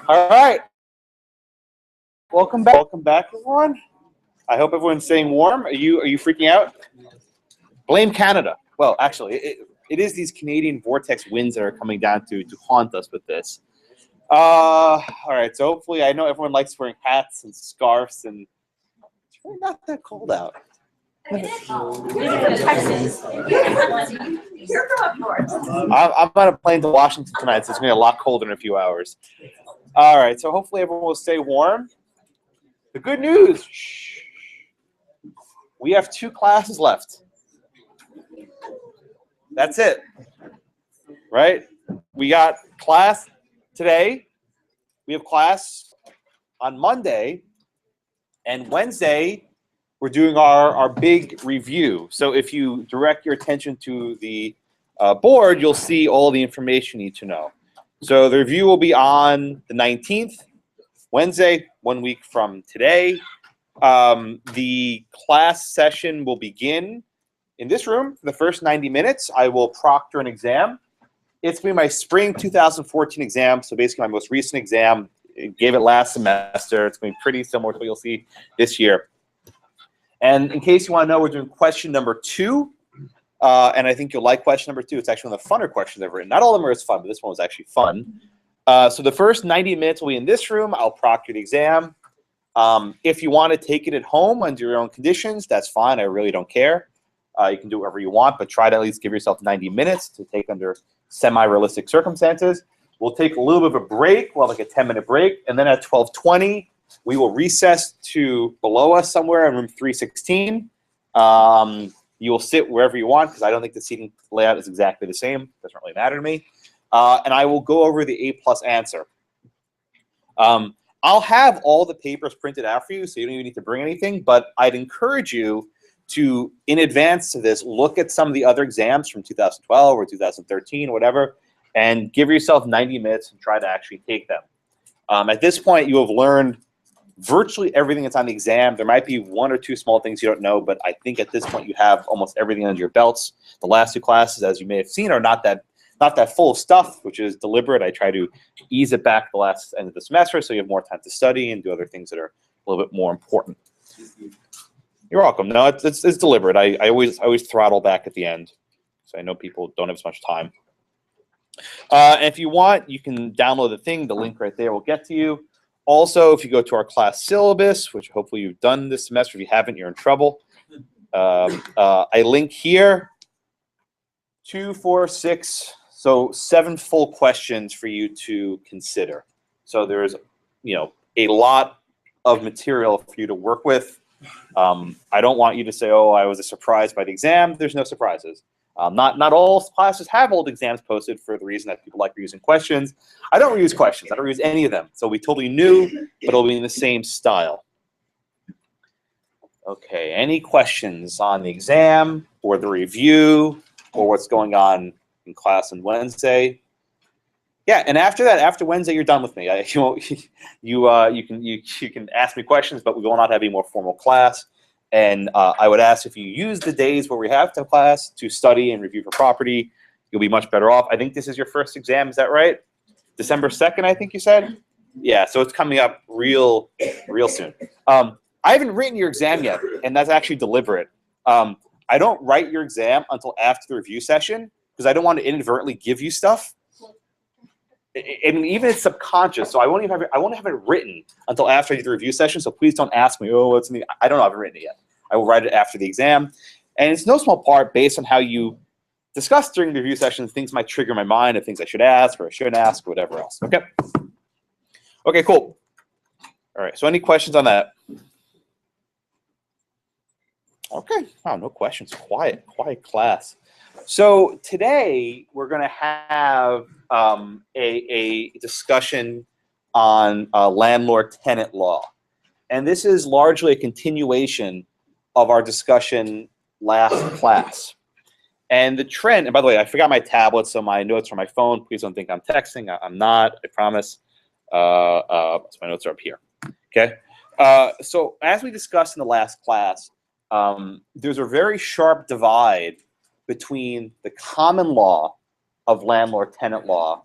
All right. Welcome back. Welcome back, everyone. I hope everyone's staying warm. Are you freaking out? Blame Canada. Well, actually, it is these Canadian vortex winds that are coming down to haunt us with this. All right. So hopefully, I know everyone likes wearing hats and scarves, and it's really not that cold out. I'm on a plane to Washington tonight, so it's going to be a lot colder in a few hours. All right, so hopefully everyone will stay warm. The good news, we have 2 classes left. That's it, right? We got class today. We have class on Monday, and Wednesday, we're doing our big review. So if you direct your attention to the board, you'll see all the information you need to know. So the review will be on the 19th, Wednesday, 1 week from today. The class session will begin in this room for the first 90 minutes. I will proctor an exam. It's going to be my spring 2014 exam, so basically my most recent exam. I gave it last semester. It's going to be pretty similar to what you'll see this year. And in case you want to know, we're doing question number 2. And I think you'll like question number 2. It's actually one of the funner questions I've written. Not all of them are as fun, but this one was actually fun. So the first 90 minutes will be in this room. I'll proctor the exam. If you want to take it at home under your own conditions, that's fine. I really don't care. You can do whatever you want, but try to at least give yourself 90 minutes to take under semi-realistic circumstances. We'll take a little bit of a break. We'll have like a 10-minute break. And then at 12:20, we will recess to below us somewhere in room 316. You will sit wherever you want because I don't think the seating layout is exactly the same. Doesn't really matter to me. And I will go over the A+ answer. I'll have all the papers printed out for you, so you don't even need to bring anything. But I'd encourage you to, in advance to this, look at some of the other exams from 2012 or 2013 or whatever, and give yourself 90 minutes and try to actually take them. At this point, you have learned virtually everything that's on the exam. There might be 1 or 2 small things you don't know, but I think at this point you have almost everything under your belts. The last 2 classes, as you may have seen, are not that full of stuff, which is deliberate. I try to ease it back the last end of the semester so you have more time to study and do other things that are a little bit more important. You're welcome. No, it's deliberate. I always throttle back at the end, so I know people don't have as much time. And if you want, you can download the thing. The link right there will get to you. Also, if you go to our class syllabus, which hopefully you've done this semester, if you haven't, you're in trouble. I link here 2, 4, 6, so 7 full questions for you to consider. So there's, a lot of material for you to work with. I don't want you to say, "Oh, I was surprised by the exam." There's no surprises. Not all classes have old exams posted for the reason that people like reusing questions. I don't reuse questions. I don't reuse any of them. So it'll be totally new, but it'll be in the same style. Okay, any questions on the exam or the review or what's going on in class on Wednesday? Yeah, and after that, after Wednesday, you're done with me. You can ask me questions, but we will not have any more formal class. And I would ask if you use the days where we have to class to study and review for property, you'll be much better off. I think this is your first exam. Is that right? December 2nd, I think you said? Yeah, so it's coming up real soon. I haven't written your exam yet, and that's actually deliberate. I don't write your exam until after the review session because I don't want to inadvertently give you stuff. And even it's subconscious, so I won't have it written until after I do the review session. So please don't ask me, "Oh, what's in the?" I don't know. I haven't written it yet. I will write it after the exam, and it's no small part based on how you discuss during the review sessions. Things might trigger my mind of things I should ask or I shouldn't ask or whatever else. Okay. Okay. Cool. All right. So any questions on that? Okay. Wow. No questions. Quiet class. So today we're going to have a discussion on landlord-tenant law. And this is largely a continuation of our discussion last class. And the trend, and by the way, I forgot my tablet, so my notes are on my phone. Please don't think I'm texting. I'm not, I promise. So my notes are up here. Okay. So as we discussed in the last class, there's a very sharp divide between the common law of landlord-tenant law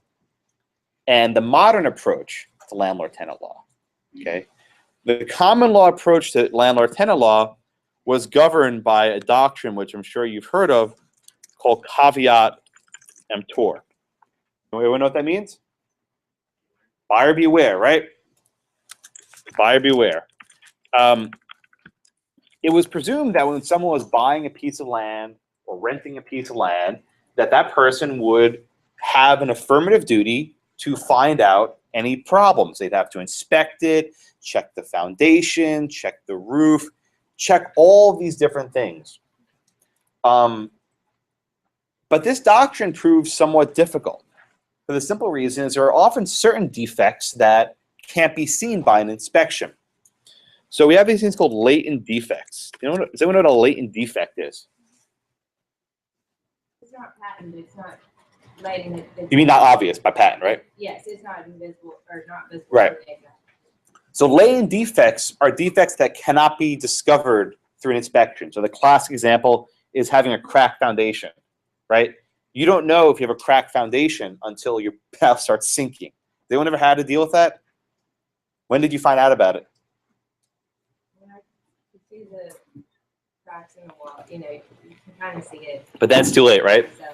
and the modern approach to landlord-tenant law. Okay, the common law approach to landlord-tenant law was governed by a doctrine which I'm sure you've heard of called caveat emptor. Anyone know what that means? Buyer beware, right? Buyer beware. It was presumed that when someone was buying a piece of land or renting a piece of land, that that person would have an affirmative duty to find out any problems. They'd have to inspect it, check the foundation, check the roof, check all these different things. But this doctrine proves somewhat difficult for the simple reason is there are often certain defects that can't be seen by an inspection. So we have these things called latent defects. Does anyone know what a latent defect is? It's not patent, it's not latent. You mean not obvious by patent, right? Yes, it's not invisible or not visible. Right. So latent defects are defects that cannot be discovered through an inspection. So the classic example is having a cracked foundation, right? You don't know if you have a cracked foundation until your house starts sinking. Has anyone ever had to deal with that? When did you find out about it? When I could see the cracks in the wall, you know, you can kind of see it. But that's too late, right? So,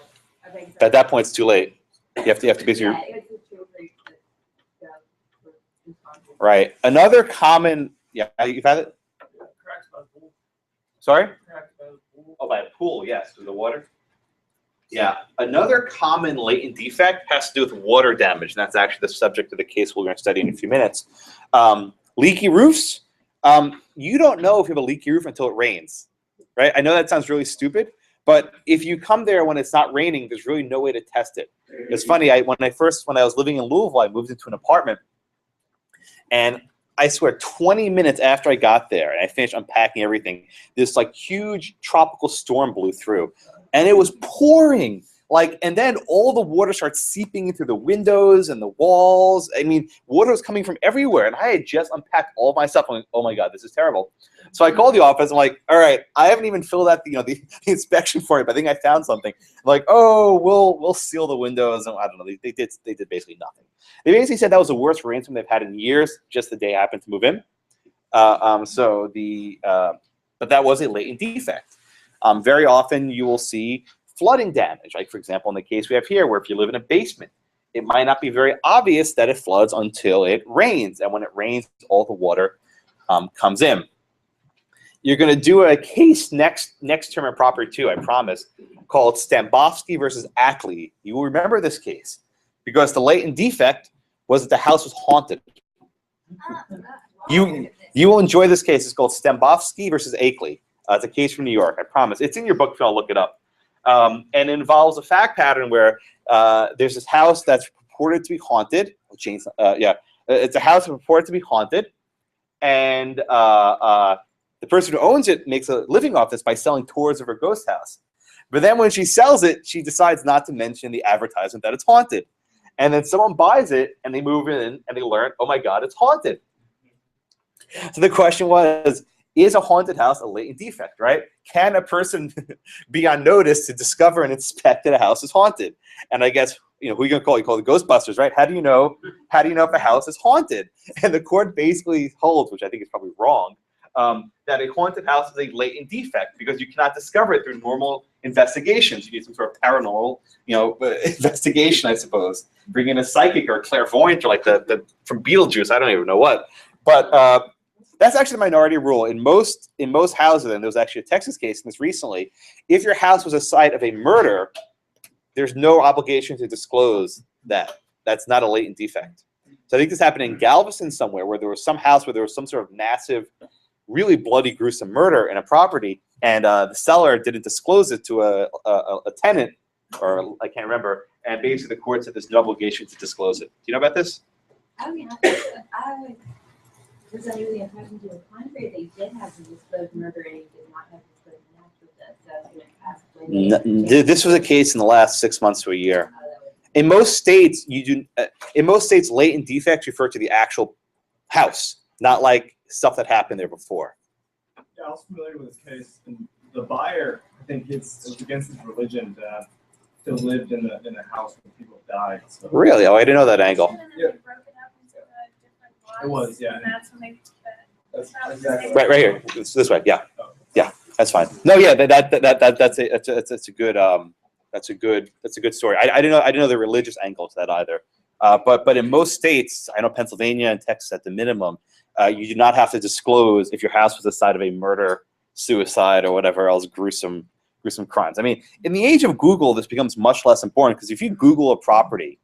I think so. At that point, it's too late. You have to basically. Yeah, it's a too late to go. Right. Another common. Yeah, you've had it. Cracks by the pool. Sorry. Cracks by the pool. Oh, by a pool, yes, through the water. Yeah. Another common latent defect has to do with water damage, and that's actually the subject of the case we're going to study in a few minutes. Leaky roofs. You don't know if you have a leaky roof until it rains, right? I know that sounds really stupid, but if you come there when it's not raining, there's really no way to test it. It's funny. When I was living in Louisville, I moved into an apartment, and I swear 20 minutes after I got there and I finished unpacking everything, this like huge tropical storm blew through. And it was pouring, and then all the water starts seeping in through the windows and the walls. I mean, water was coming from everywhere. And I had just unpacked all of my stuff. I'm like, oh my God, this is terrible. So I called the office. I'm like, all right, I haven't even filled out the inspection for it, but I think I found something. I'm like, oh, we'll seal the windows. And I don't know. They did basically nothing. They basically said that was the worst rainstorm they've had in years, just the day I happened to move in. But that was a latent defect. Very often you will see flooding damage, like for example in the case we have here, where if you live in a basement, it might not be very obvious that it floods until it rains, and when it rains, all the water comes in. You're going to do a case next term in Property 2, I promise, called Stambovsky versus Ackley. You will remember this case because the latent defect was that the house was haunted. You will enjoy this case. It's called Stambovsky versus Ackley. It's a case from New York, I promise. It's in your book if you want to look it up. And it involves a fact pattern where there's this house that's purported to be haunted. It's a house that's purported to be haunted. And the person who owns it makes a living off this by selling tours of her ghost house. But then when she sells it, she decides not to mention the advertisement that it's haunted. And then someone buys it, and they move in, and they learn, oh my God, it's haunted. So the question was, is a haunted house a latent defect, right? Can a person be on notice to discover and inspect that a house is haunted? And I guess, who are you going to call? You call the Ghostbusters, right? How do you know if a house is haunted? And the court basically holds, which I think is probably wrong, that a haunted house is a latent defect because you cannot discover it through normal investigations. You need some sort of paranormal, investigation, I suppose. Bring in a psychic or a clairvoyant or like the from Beetlejuice, I don't even know what. But that's actually the minority rule. In most houses, and there was actually a Texas case in this recently, if your house was a site of a murder, there's no obligation to disclose that. That's not a latent defect. So I think this happened in Galveston somewhere where there was some house where there was some sort of massive, really bloody, gruesome murder in a property, and the seller didn't disclose it to a tenant, or I can't remember, and basically the court said there's no obligation to disclose it. Do you know about this? Oh, yeah. Was under the impression to the contrary, they did have to disclose murder and he did not have to disclose natural death. So this was a case in the last 6 months to a year. In most states, latent defects refer to the actual house, not like stuff that happened there before. Yeah, I was familiar with this case, and the buyer I think it was against his religion to live in a house where people died. So. Really? Oh, I didn't know that angle. Yeah. It was, yeah. And that's when they put That's exactly Right here. It's this way. Yeah, yeah, that's fine. No, yeah, that's a good story. I didn't know the religious angle to that either. But in most states, I know Pennsylvania and Texas at the minimum, you do not have to disclose if your house was the site of a murder, suicide, or whatever else gruesome crimes. I mean, in the age of Google, this becomes much less important because if you Google a property,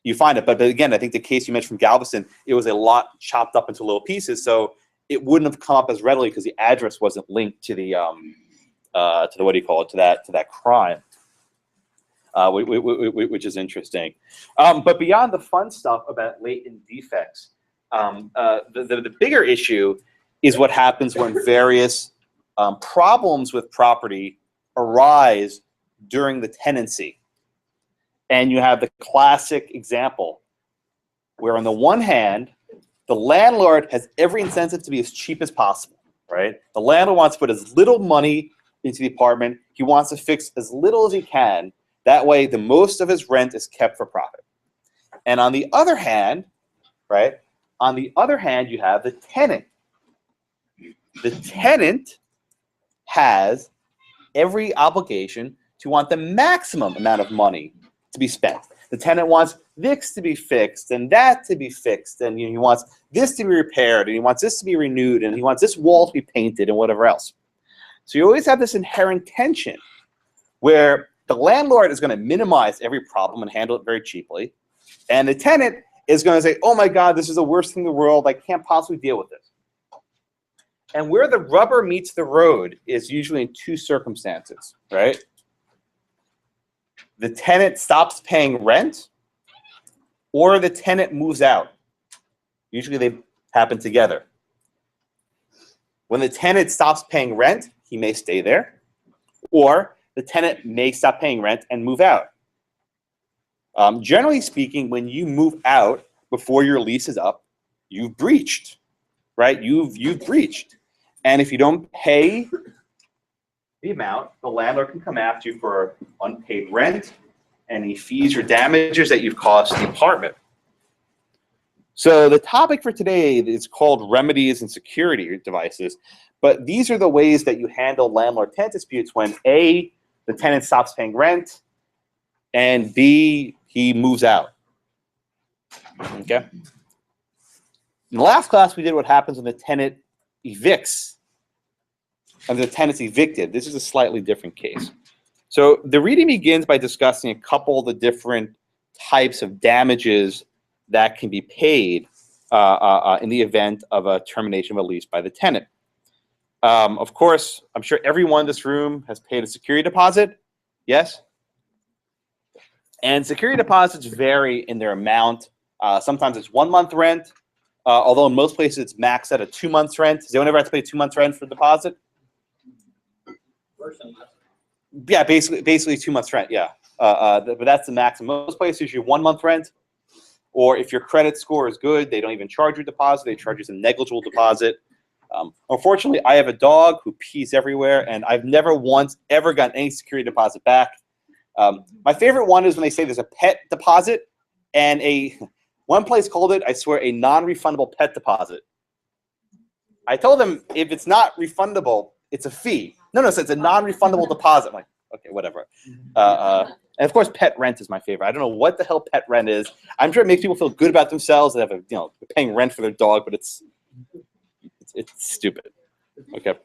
you find it. But again, I think the case you mentioned from Galveston, it was a lot chopped up into little pieces, so it wouldn't have come up as readily because the address wasn't linked to the what do you call it, to that crime, which is interesting. But beyond the fun stuff about latent defects, the bigger issue is what happens when various problems with property arise during the tenancy. And you have the classic example where on the one hand, the landlord has every incentive to be as cheap as possible, right? The landlord wants to put as little money into the apartment. He wants to fix as little as he can. That way, the most of his rent is kept for profit. And on the other hand, right? On the other hand, you have the tenant. The tenant has every obligation to want the maximum amount of money to be spent. The tenant wants this to be fixed and that to be fixed, and he wants this to be repaired, and he wants this to be renewed, and he wants this wall to be painted, and whatever else. So you always have this inherent tension where the landlord is going to minimize every problem and handle it very cheaply, and the tenant is going to say, oh my God, this is the worst thing in the world. I can't possibly deal with this. And where the rubber meets the road is usually in two circumstances, right? The tenant stops paying rent, or the tenant moves out. Usually they happen together. When the tenant stops paying rent, he may stay there, or the tenant may stop paying rent and move out. Generally speaking, when you move out before your lease is up, you've breached, right? You've breached. And if you don't pay the amount, the landlord can come after you for unpaid rent, any fees or damages that you've caused the apartment. So the topic for today is called remedies and security devices. But these are the ways that you handle landlord-tenant disputes when A, the tenant stops paying rent, and B, he moves out. Okay? In the last class, we did what happens when the tenant evicts, and the tenant's evicted. This is a slightly different case. So the reading begins by discussing a couple of the different types of damages that can be paid in the event of a termination of a lease by the tenant. Of course, I'm sure everyone in this room has paid a security deposit. Yes? And security deposits vary in their amount. Sometimes it's 1 month rent, although in most places it's maxed at a 2 months rent. Does anyone ever have to pay 2 months rent for deposit? Yeah, basically 2 months rent, yeah. But that's the maximum. Most places you 1 month rent, or if your credit score is good, they don't even charge you a deposit. They charge you some negligible deposit. Unfortunately, I have a dog who pees everywhere, and I've never once ever gotten any security deposit back. My favorite one is when they say there's a pet deposit, and one place called it, I swear, a non-refundable pet deposit. I told them if it's not refundable, it's a fee. No, so it's a non-refundable deposit. I'm like, okay, whatever. And of course, pet rent is my favorite. I don't know what the hell pet rent is. I'm sure it makes people feel good about themselves. They have they're paying rent for their dog, but it's stupid. Okay.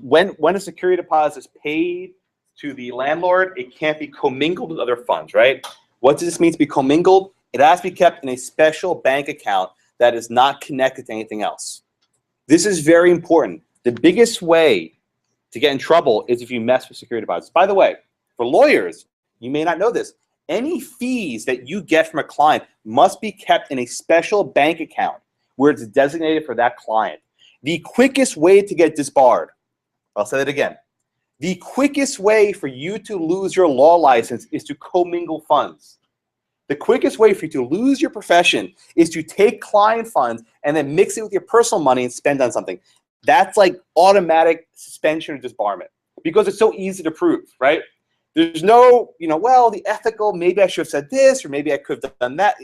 When a security deposit is paid to the landlord, it can't be commingled with other funds, right? What does this mean to be commingled? It has to be kept in a special bank account that is not connected to anything else. This is very important. The biggest way to get in trouble is if you mess with security deposits. By the way, for lawyers, you may not know this. Any fees that you get from a client must be kept in a special bank account where it's designated for that client. The quickest way to get disbarred, I'll say that again. The quickest way for you to lose your law license is to commingle funds. The quickest way for you to lose your profession is to take client funds and then mix it with your personal money and spend on something. That's like automatic suspension or disbarment. because it's so easy to prove, right? There's no, well, the ethical, maybe I should have said this, or maybe I could have done that.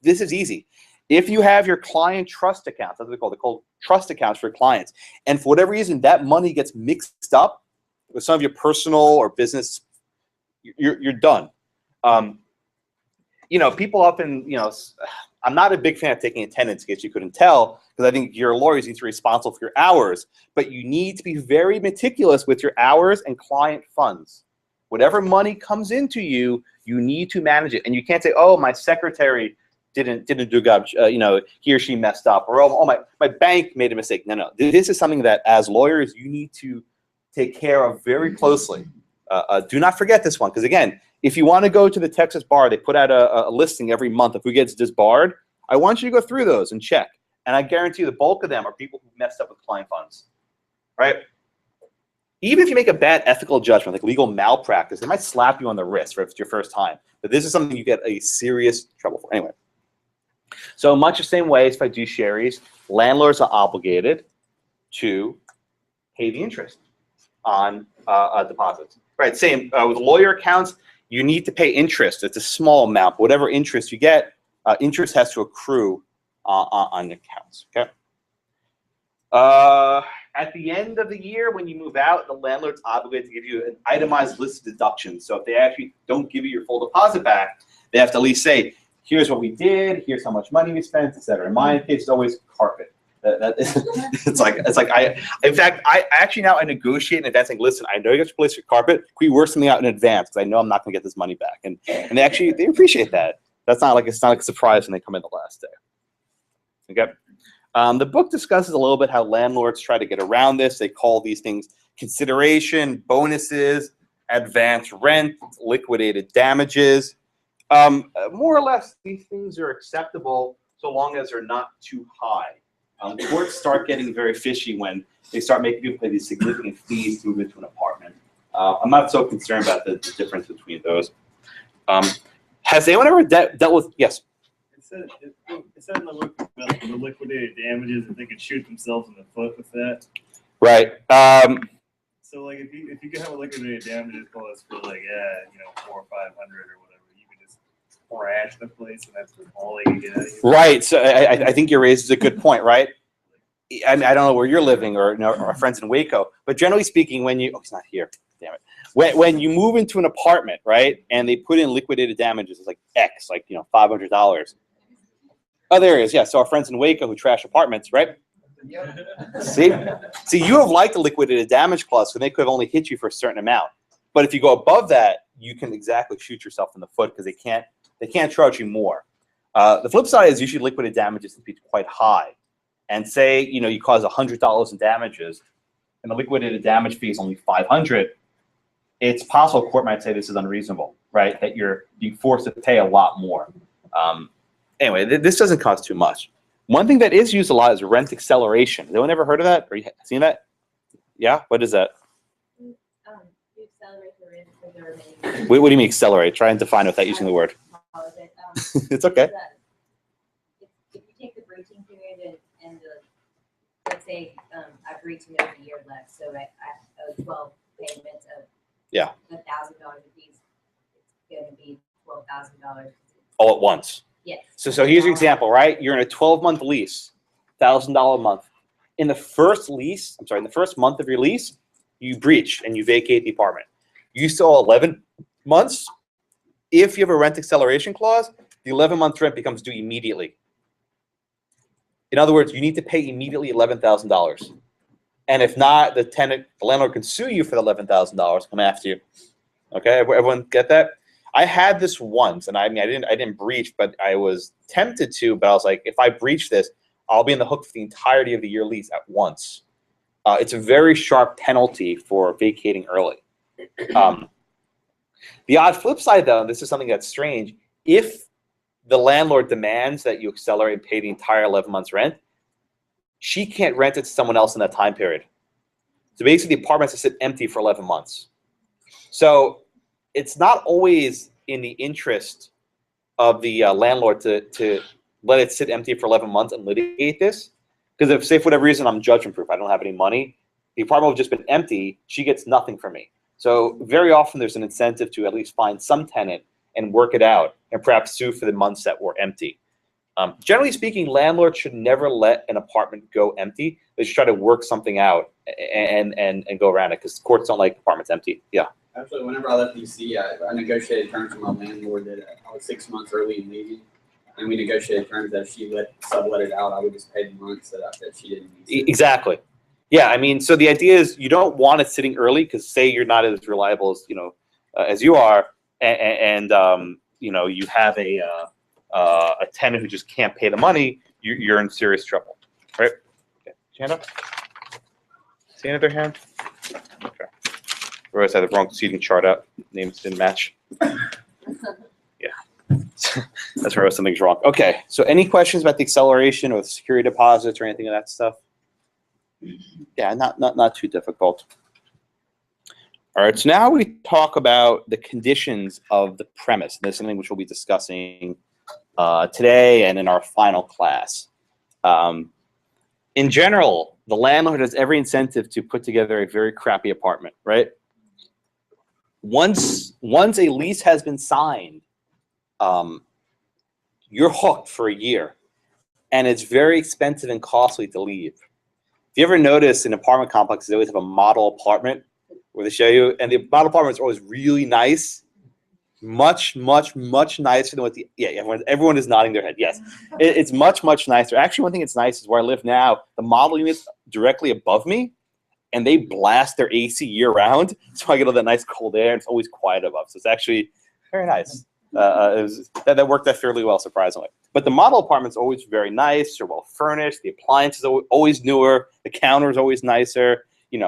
This is easy. If you have your client trust accounts, that's what they're called trust accounts for clients, and for whatever reason that money gets mixed up with some of your personal or business, you're done. People often, I'm not a big fan of taking attendance, in case you couldn't tell, because I think your lawyers need to be responsible for your hours, but you need to be very meticulous with your hours and client funds. Whatever money comes into you, you need to manage it. And you can't say, oh, my secretary didn't do a good job, he or she messed up, or oh, my bank made a mistake. No. This is something that as lawyers, you need to take care of very closely. Do not forget this one, because again, if you want to go to the Texas bar, they put out a listing every month of who gets disbarred. I want you to go through those and check. And I guarantee you the bulk of them are people who messed up with client funds, right? Even if you make a bad ethical judgment, like legal malpractice, they might slap you on the wrist if it's your first time. But this is something you get a serious trouble for. Anyway, so much the same way as fiduciaries, landlords are obligated to pay the interest on deposits. Right, same with lawyer accounts, you need to pay interest. It's a small amount. Whatever interest you get, interest has to accrue on accounts, okay? At the end of the year, when you move out, the landlord's obligated to give you an itemized list of deductions. So if they actually don't give you your full deposit back, they have to at least say, here's what we did, here's how much money we spent, etc. In my case, it's always carpet. It's like in fact, I actually now I negotiate in advance. Like, listen, I know you got to place your carpet. Can we work something out in advance? Because I know I'm not going to get this money back, and they appreciate that. It's not like a surprise when they come in the last day. Okay. The book discusses a little bit how landlords try to get around this. They call these things consideration, bonuses, advance rent, liquidated damages. More or less, these things are acceptable so long as they're not too high. Courts start getting very fishy when they start making people pay these significant fees to move into an apartment. I'm not so concerned about the difference between those. Has anyone ever dealt with, yes? It said in the book about the liquidated damages that they could shoot themselves in the foot with that. Right. So like if you could have a liquidated damages clause for like $400 or $500 or whatever, you could just crash the place and that's all they can get out of you. Right. So I think you raised a good point, right? I mean, I don't know where you're living or our friends in Waco, but generally speaking, when you he's not here, damn it. When you move into an apartment, right, and they put in liquidated damages, it's like X, like $500. Oh, there it is. Yeah. So our friends in Waco who trash apartments, right? See, you have liked the liquidated damage clause, so they could have only hit you for a certain amount. But if you go above that, you can exactly shoot yourself in the foot because they can't charge you more. The flip side is usually liquidated damages can be quite high. And say you cause $100 in damages, and the liquidated damage fee is only $500. It's possible a court might say this is unreasonable, right? That you're being forced to pay a lot more. Anyway, this doesn't cost too much. One thing that is used a lot is rent acceleration. Has anyone ever heard of that or seen that? Yeah, what is that? You accelerate the rent for the remaining. What do you mean accelerate? Try and define without using the word. It's okay. If you take the breaching period and let's say I breached and there's a year left, so I owe 12 payments of $1,000 a piece. It's going to be $12,000. All at once. Yes. So here's your example, right? You're in a 12-month lease, $1,000 a month. In the first month of your lease, you breach and you vacate the apartment. You still owe 11 months. If you have a rent acceleration clause, the 11-month rent becomes due immediately. In other words, you need to pay immediately $11,000. And if not, the landlord can sue you for the $11,000, come after you. Okay, everyone get that? I had this once, and I didn't breach, but I was tempted to, but I was like, if I breach this, I'll be in the hook for the entirety of the year lease at once. It's a very sharp penalty for vacating early. The odd flip side, though, and this is something that's strange, if the landlord demands that you accelerate and pay the entire 11 months rent, she can't rent it to someone else in that time period. So basically, the apartment has to sit empty for 11 months. So it's not always in the interest of the landlord to let it sit empty for 11 months and litigate this. Because if, say, for whatever reason, I'm judgment proof, I don't have any money, the apartment will have just been empty, she gets nothing from me. So very often there's an incentive to at least find some tenant and work it out and perhaps sue for the months that were empty. Generally speaking, landlords should never let an apartment go empty. They should try to work something out and go around it because courts don't like apartments empty. Yeah. Actually, whenever I left DC, I negotiated terms with my landlord that I was 6 months early in leaving. And we negotiated terms that if she sublet it out, I would just pay the months that she didn't need. Exactly. Yeah, I mean, so the idea is you don't want it sitting early because say you're not as reliable as as you are, and you have a tenant who just can't pay the money, you're in serious trouble, right? Okay. Hand up. See another hand? Okay. Rose had the wrong seating chart up. Names didn't match. Yeah. That's where something's wrong. Okay. So any questions about the acceleration or the security deposits or anything of that stuff? Yeah, not too difficult. All right. So now we talk about the conditions of the premise. And this is something which we'll be discussing today and in our final class. In general, the landlord has every incentive to put together a very crappy apartment, right? Once a lease has been signed, you're hooked for a year, and it's very expensive and costly to leave. If you ever notice in apartment complexes, they always have a model apartment where they show you, and the model apartments are always really nice. Much nicer than what everyone is nodding their head. Yes, it's much nicer. Actually, one thing that's nice is where I live now. The model unit's directly above me, and they blast their AC year round, so I get all that nice cold air. And it's always quiet above, so it's actually very nice. That worked out fairly well, surprisingly. But the model apartment's always very nice. They're well furnished. The appliances are always newer. The counter is always nicer. They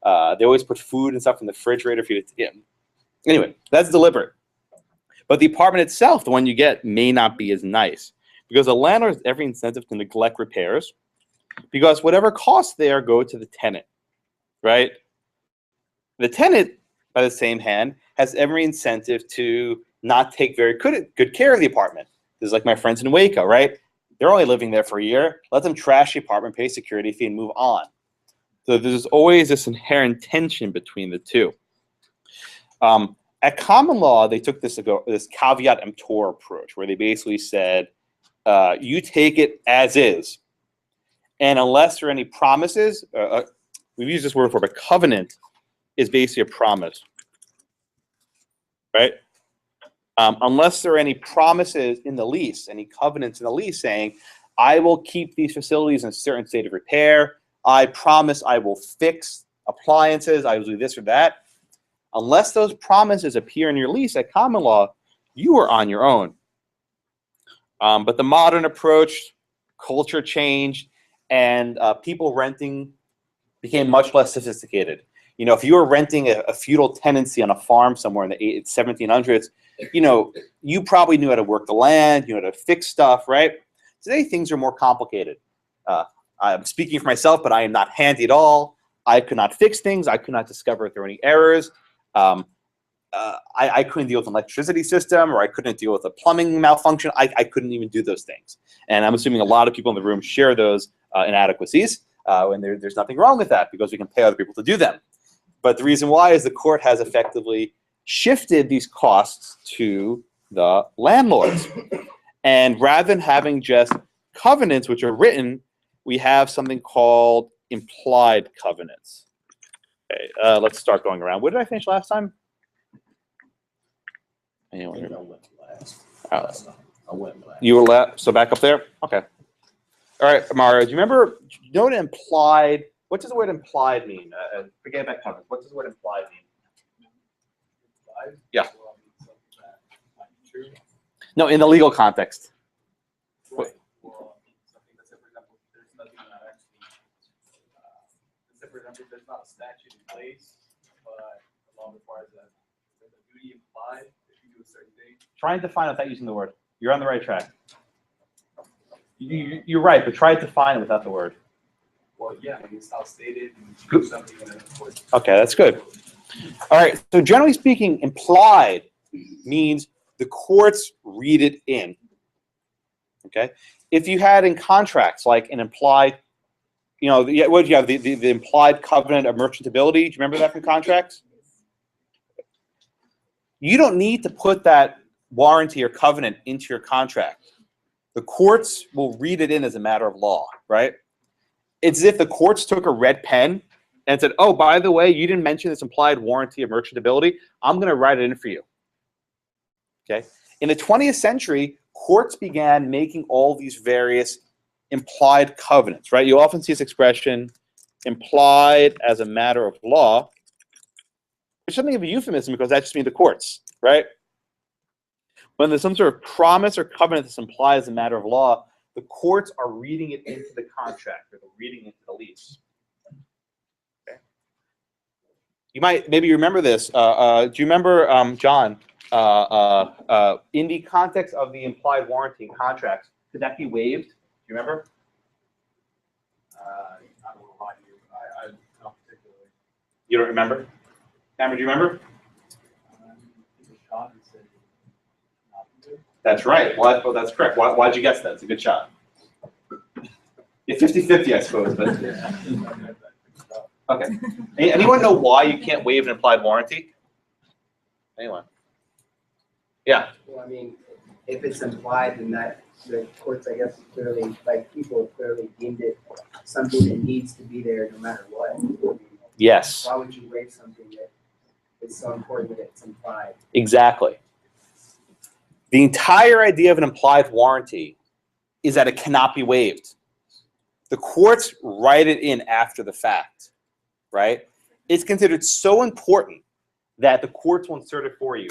always put food and stuff in the refrigerator for you to. Yeah. Anyway, that's deliberate. But the apartment itself, the one you get, may not be as nice because the landlord has every incentive to neglect repairs because whatever costs there go to the tenant, right? The tenant, by the same hand, has every incentive to not take very good care of the apartment. This is like my friends in Waco, right? They're only living there for a year. Let them trash the apartment, pay security fee, and move on. So there's always this inherent tension between the two. At common law, they took this caveat emptor approach, where they basically said, you take it as is. And unless there are any promises, we've used this word before, but covenant is basically a promise, right? Unless there are any promises in the lease, any covenants in the lease saying, I will keep these facilities in a certain state of repair. I promise I will fix appliances. I will do this or that. Unless those promises appear in your lease at common law, you are on your own. But the modern approach, culture changed, and people renting became much less sophisticated. If you were renting a feudal tenancy on a farm somewhere in the 1700s, you probably knew how to work the land, you knew how to fix stuff, right? Today, things are more complicated. I'm speaking for myself, but I am not handy at all. I could not fix things. I could not discover if there were any errors. I couldn't deal with an electricity system, or I couldn't deal with a plumbing malfunction. I couldn't even do those things. And I'm assuming a lot of people in the room share those inadequacies. And there's nothing wrong with that because we can pay other people to do them. But the reason why is the court has effectively shifted these costs to the landlords. And rather than having just covenants which are written, we have something called implied covenants. Okay, let's start going around. What did I finish last time? Anyone? You were left. So back up there? Okay. All right, Mario, do you know what implied, what does the word implied mean? Forget about covenants. What does the word implied mean? Yeah. No, in the legal context. Right. Well, something that's, for example, there's nothing that actually, for example, there's not a statute in place, but the law requires that there's a duty implied if you do a certain thing. Try and define it without using the word. You're on the right track. You're right, but try to define it without the word. Well, yeah, it's not stated. And do something in it. Okay, that's good. All right, so generally speaking, implied means the courts read it in. Okay, if you had in contracts like an implied you know, what do you have? The implied covenant of merchantability. Do you remember that from contracts? You don't need to put that warranty or covenant into your contract. The courts will read it in as a matter of law, right? It's as if the courts took a red pen and said, oh, by the way, you didn't mention this implied warranty of merchantability. I'm going to write it in for you. Okay. In the 20th century, courts began making all these various implied covenants, right? You often see this expression, implied as a matter of law. It's something of a euphemism because that just means the courts, right? When there's some sort of promise or covenant that's implied as a matter of law, the courts are reading it into the contract or they're reading it into the lease. Okay. You might maybe remember this. Do you remember, John, in the context of the implied warranty contracts, could that be waived? Do you remember? I don't know why I not particularly. You don't remember? Cameron, do you remember? Sean said not to do. That's right. Well, that's correct. Why'd you guess that? It's a good shot. Yeah, 50-50, I suppose. But okay. Anyone know why you can't waive an implied warranty? Anyone? Yeah. Well, I mean, if it's implied, then that the courts, I guess, clearly, like people clearly deemed it something that needs to be there no matter what. I mean, Yes. why would you waive something that is so important that it's implied? Exactly. The entire idea of an implied warranty is that it cannot be waived. The courts write it in after the fact, right? It's considered so important that the courts will insert it for you.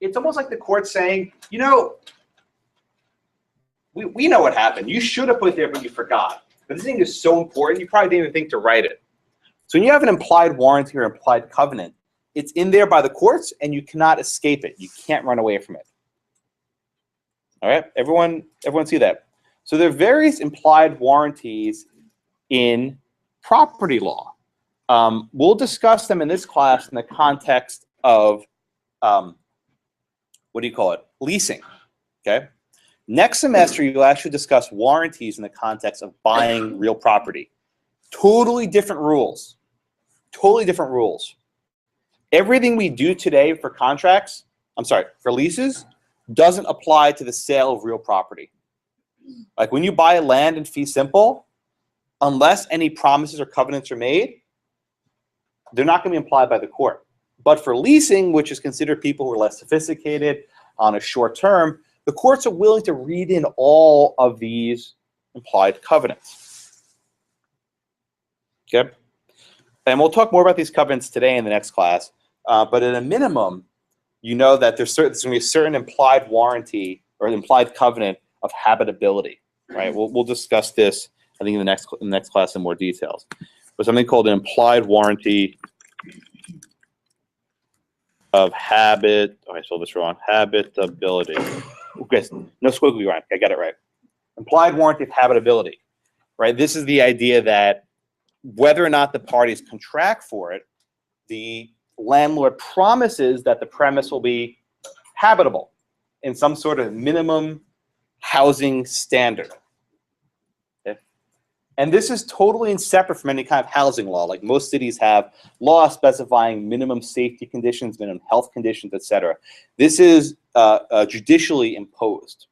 It's almost like the court saying, you know, we know what happened. You should have put it there, but you forgot. But this thing is so important, you probably didn't even think to write it. So when you have an implied warranty or implied covenant, it's in there by the courts, and you cannot escape it. You can't run away from it. All right, everyone see that? So there are various implied warranties in property law. We'll discuss them in this class in the context of what do you call it? Leasing. Okay. Next semester, you'll actually discuss warranties in the context of buying real property. Totally different rules. Totally different rules. Everything we do today for contracts, for leases, doesn't apply to the sale of real property. Like when you buy land in fee simple, unless any promises or covenants are made, they're not going to be implied by the court. But for leasing, which is considered people who are less sophisticated on a short term, the courts are willing to read in all of these implied covenants. Okay? And we'll talk more about these covenants today in the next class. But at a minimum, you know that there's going to be a certain implied warranty or implied covenant of habitability, right? We'll discuss this, I think, in the next class in more details. But something called an implied warranty of habit. Oh, I spelled this wrong. Habitability. Okay, no squiggly line. I got it right. Implied warranty of habitability, right? This is the idea that whether or not the parties contract for it, the landlord promises that the premise will be habitable in some sort of minimum housing standard. Okay? And this is totally separate from any kind of housing law. Like most cities have laws specifying minimum safety conditions, minimum health conditions, etc. This is judicially imposed.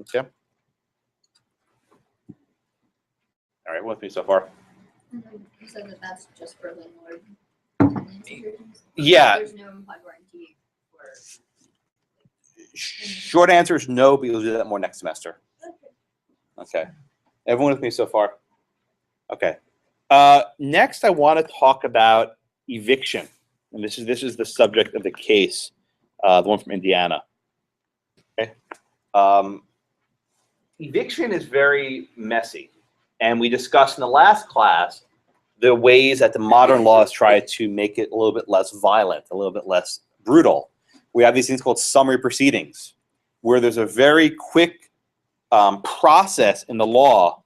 Okay. All right, with me so far? You said that that's just for landlord-tenant. Yeah. There's no implied warranty for. Short answer is no, but you'll do that more next semester. Okay. Everyone with me so far? Okay. Next, I want to talk about eviction, and this is the subject of the case, the one from Indiana. Okay. Eviction is very messy, and we discussed in the last class the ways that the modern laws try to make it a little bit less violent, a little bit less brutal. We have these things called summary proceedings, where there's a very quick process in the law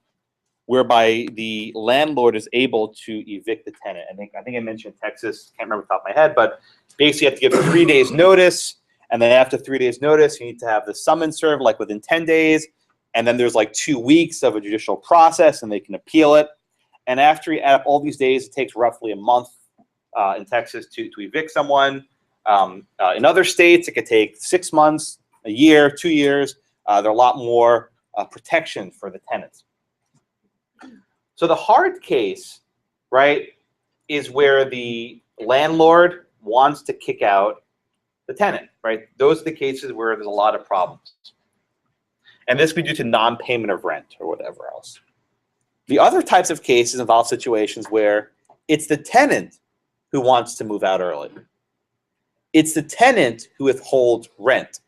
whereby the landlord is able to evict the tenant. I think I mentioned Texas, can't remember off the top of my head, but basically you have to give 3 days notice, and then after 3 days notice, you need to have the summons served like within 10 days, and then there's like 2 weeks of a judicial process, and they can appeal it. And after you add up all these days, it takes roughly a month in Texas to evict someone. In other states, it could take 6 months, a year, 2 years. There are a lot more protection for the tenants. So the hard case, right, is where the landlord wants to kick out the tenant, right? Those are the cases where there's a lot of problems. And this could be due to non-payment of rent or whatever else. The other types of cases involve situations where it's the tenant who wants to move out early. It's the tenant who withholds rent.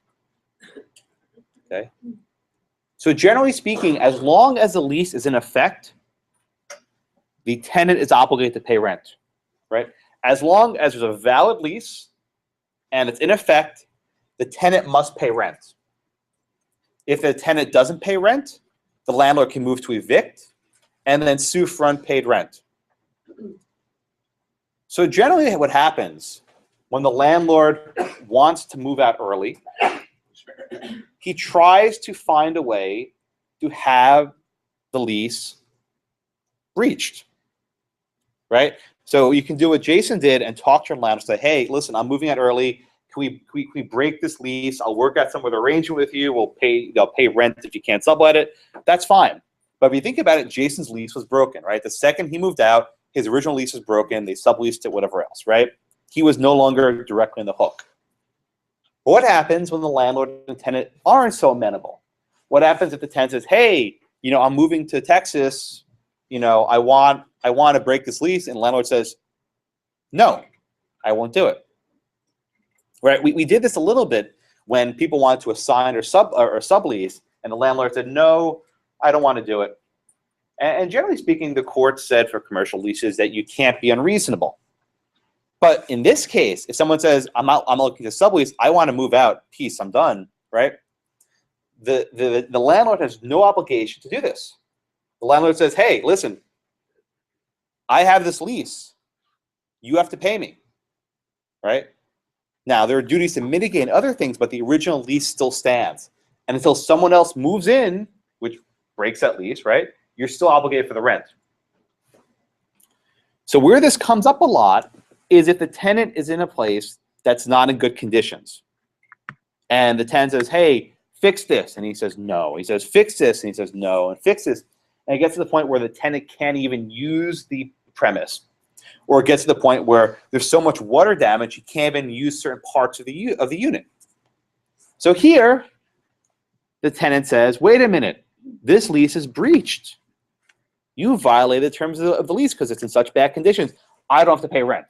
Okay? So generally speaking, as long as the lease is in effect, the tenant is obligated to pay rent, right? As long as there's a valid lease and it's in effect, the tenant must pay rent. If the tenant doesn't pay rent, the landlord can move to evict and then sue for unpaid rent. So generally what happens when the landlord wants to move out early, he tries to find a way to have the lease breached, right? So you can do what Jason did and talk to your landlord and say, hey, listen, I'm moving out early. Can we break this lease? I'll work out some of the arrangement with you. They'll pay rent if you can't sublet it. That's fine. But if you think about it, Jason's lease was broken, right? The second he moved out, his original lease was broken. They subleased it, whatever else, right? He was no longer directly on the hook. What happens when the landlord and tenant aren't so amenable? What happens if the tenant says, hey, I'm moving to Texas, I want to break this lease, and the landlord says, no, I won't do it. Right? We did this a little bit when people wanted to assign or sublease, and the landlord said, no, I don't want to do it. And generally speaking, the court said for commercial leases that you can't be unreasonable. But in this case, if someone says, I'm looking to sublease, I want to move out, peace, I'm done, right? The landlord has no obligation to do this. The landlord says, hey, listen, I have this lease. You have to pay me, right? Now, there are duties to mitigate other things, but the original lease still stands. And until someone else moves in, which breaks that lease, right, you're still obligated for the rent. So where this comes up a lot is if the tenant is in a place that's not in good conditions. And the tenant says, hey, fix this. And he says, no. He says, fix this. And he says, no. And fix this. And it gets to the point where the tenant can't even use the premise. Or it gets to the point where there's so much water damage, you can't even use certain parts of the unit. So here, the tenant says, wait a minute, this lease is breached. You violated the terms of the lease because it's in such bad conditions. I don't have to pay rent.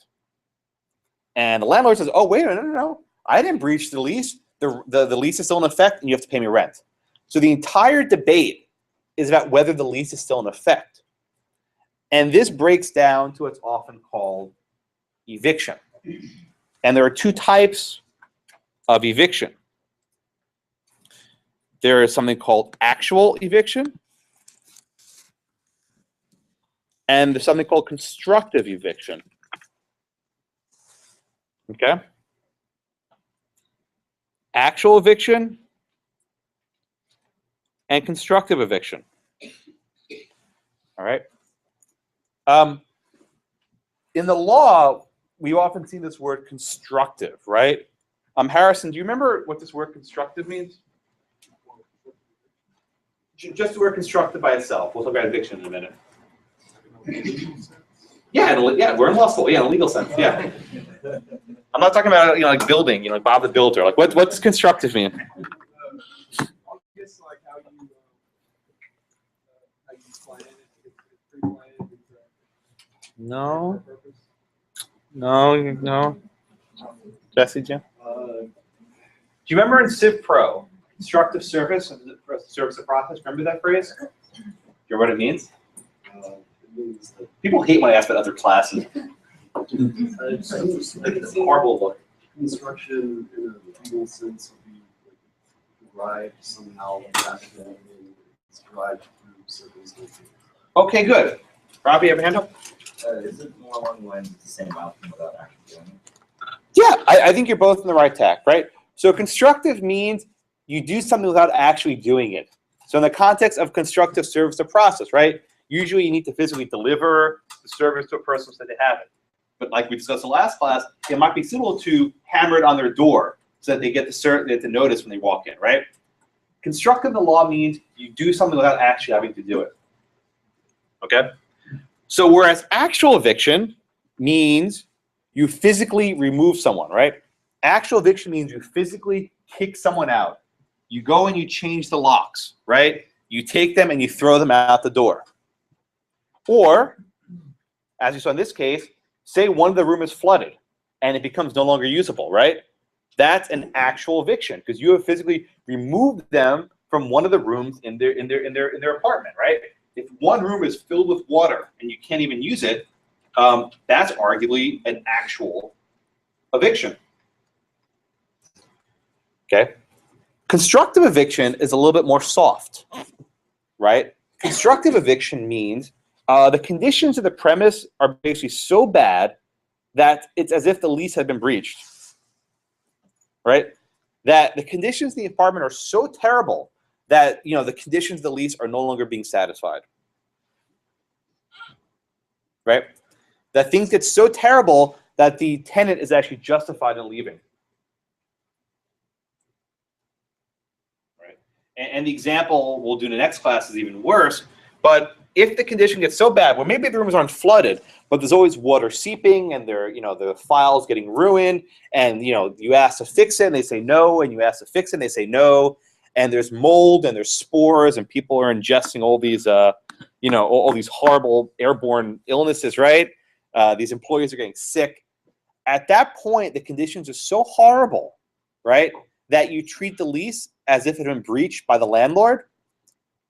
And the landlord says, oh, wait, no. I didn't breach the lease. The lease is still in effect, and you have to pay me rent. So the entire debate is about whether the lease is still in effect. And this breaks down to what's often called eviction. And there are two types of eviction. There is something called actual eviction, and there's something called constructive eviction. Okay? Actual eviction and constructive eviction. All right? In the law, we often see this word constructive, right? Harrison, do you remember what this word constructive means? Just the word constructive by itself. We'll talk about eviction in a minute. Yeah, we're in law school. Yeah, in a legal sense. Yeah. I'm not talking about like building. Like Bob the Builder. Like what does constructive mean? I guess like how you plan it. It's pre-planned. No. Jesse, Jim? Do you remember in Civ Pro, constructive service of process? Remember that phrase? Do you remember what it means? People hate when I ask about other classes. It's a horrible look. Construction in a legal sense would be like derived somehow and derived through circumstances. Okay, good. Robbie, you have a hand up? Is it more along the lines of the same outcome without actually doing it? Yeah, I think you're both in the right tack, right? So constructive means you do something without actually doing it. So in the context of constructive service of process, right? Usually you need to physically deliver the service to a person so that they have it. But like we discussed in the last class, it might be suitable to hammer it on their door so that they get the notice when they walk in, right? Constructive in the law means you do something without actually having to do it. Okay? So whereas actual eviction means you physically remove someone, right? Actual eviction means you physically kick someone out. You go and you change the locks, right? You take them and you throw them out the door. Or, as you saw in this case, say one of the rooms is flooded and it becomes no longer usable, right? That's an actual eviction because you have physically removed them from one of the rooms in their apartment, right? If one room is filled with water and you can't even use it, that's arguably an actual eviction. Okay? Constructive eviction is a little bit more soft, right? Constructive eviction means the conditions of the premise are basically so bad that it's as if the lease had been breached, right? That the conditions of the apartment are so terrible that the conditions of the lease are no longer being satisfied, right? That things get so terrible that the tenant is actually justified in leaving. Right? And the example we'll do in the next class is even worse, but if the condition gets so bad, well, maybe the rooms aren't flooded, but there's always water seeping and the files getting ruined, and you ask to fix it and they say no, and you ask to fix it and they say no, and there's mold and there's spores and people are ingesting all these all these horrible airborne illnesses, right? These employees are getting sick. At that point, the conditions are so horrible, right, that you treat the lease as if it had been breached by the landlord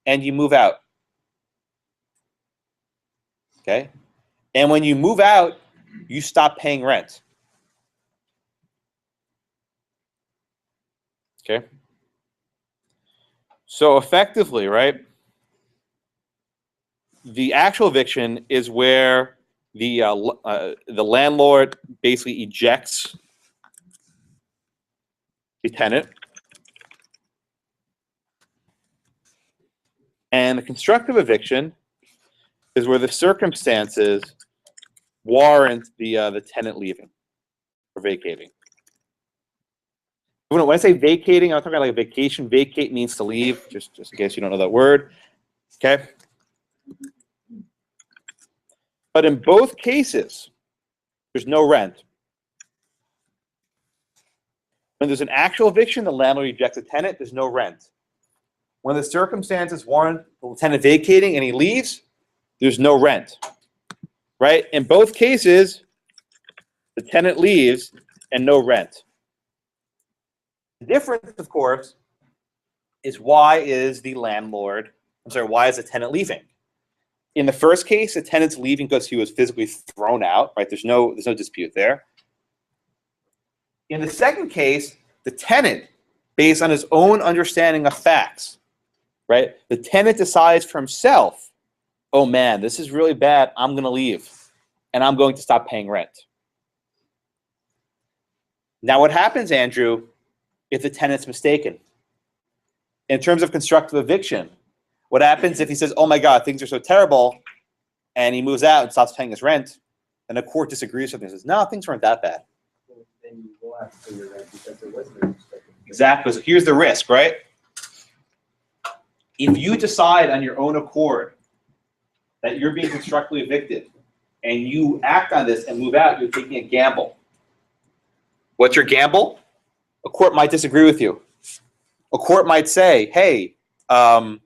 and you move out. Okay? And when you move out, you stop paying rent. Okay? So effectively, right, the actual eviction is where the landlord basically ejects the tenant. And the constructive eviction is where the circumstances warrant the tenant leaving or vacating. When I say vacating, I'm talking about like a vacation. Vacate means to leave, just in case you don't know that word. Okay? But in both cases, there's no rent. When there's an actual eviction, the landlord ejects the tenant, there's no rent. When the circumstances warrant the tenant vacating and he leaves, there's no rent. Right? In both cases, the tenant leaves and no rent. The difference, of course, is why is the tenant leaving? In the first case, the tenant's leaving because he was physically thrown out, right? There's no dispute there. In the second case, the tenant, based on his own understanding of facts, right? The tenant decides for himself, oh man, this is really bad, I'm going to leave, and I'm going to stop paying rent. Now what happens, Andrew, if the tenant's mistaken? In terms of constructive eviction, what happens if he says, oh my God, things are so terrible, and he moves out and stops paying his rent, and the court disagrees with him and says, no, things weren't that bad. Then you will have to pay your rent because there was no constructive. Exactly. So here's the risk, right? If you decide on your own accord that you're being constructively evicted and you act on this and move out, you're taking a gamble. What's your gamble? A court might disagree with you. A court might say, hey, the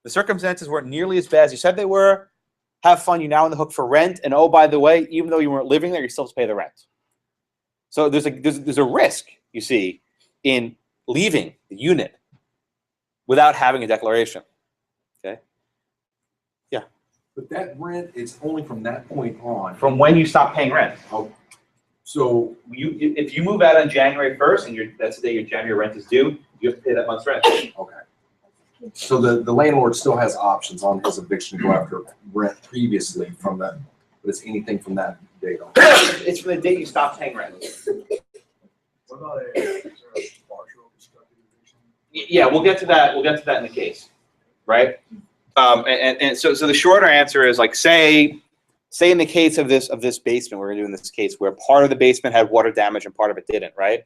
circumstances weren't nearly as bad as you said they were. Have fun, you're now on the hook for rent. And oh, by the way, even though you weren't living there, you still have to pay the rent. So there's a risk, you see, in leaving the unit without having a declaration. Okay? Yeah. But that rent is only from that point on. From when you stop paying rent. Oh, so if you move out on January 1st and that's the day your January rent is due, you have to pay that month's rent. okay. So the landlord still has options on his eviction to go after rent previously from that, but it's anything from that date on. It's from the date you stop paying rent. What about a partial constructive eviction? Yeah, we'll get to that. We'll get to that in the case, right? So the shorter answer is like say in the case of this basement, we're gonna do in this case where part of the basement had water damage and part of it didn't, right?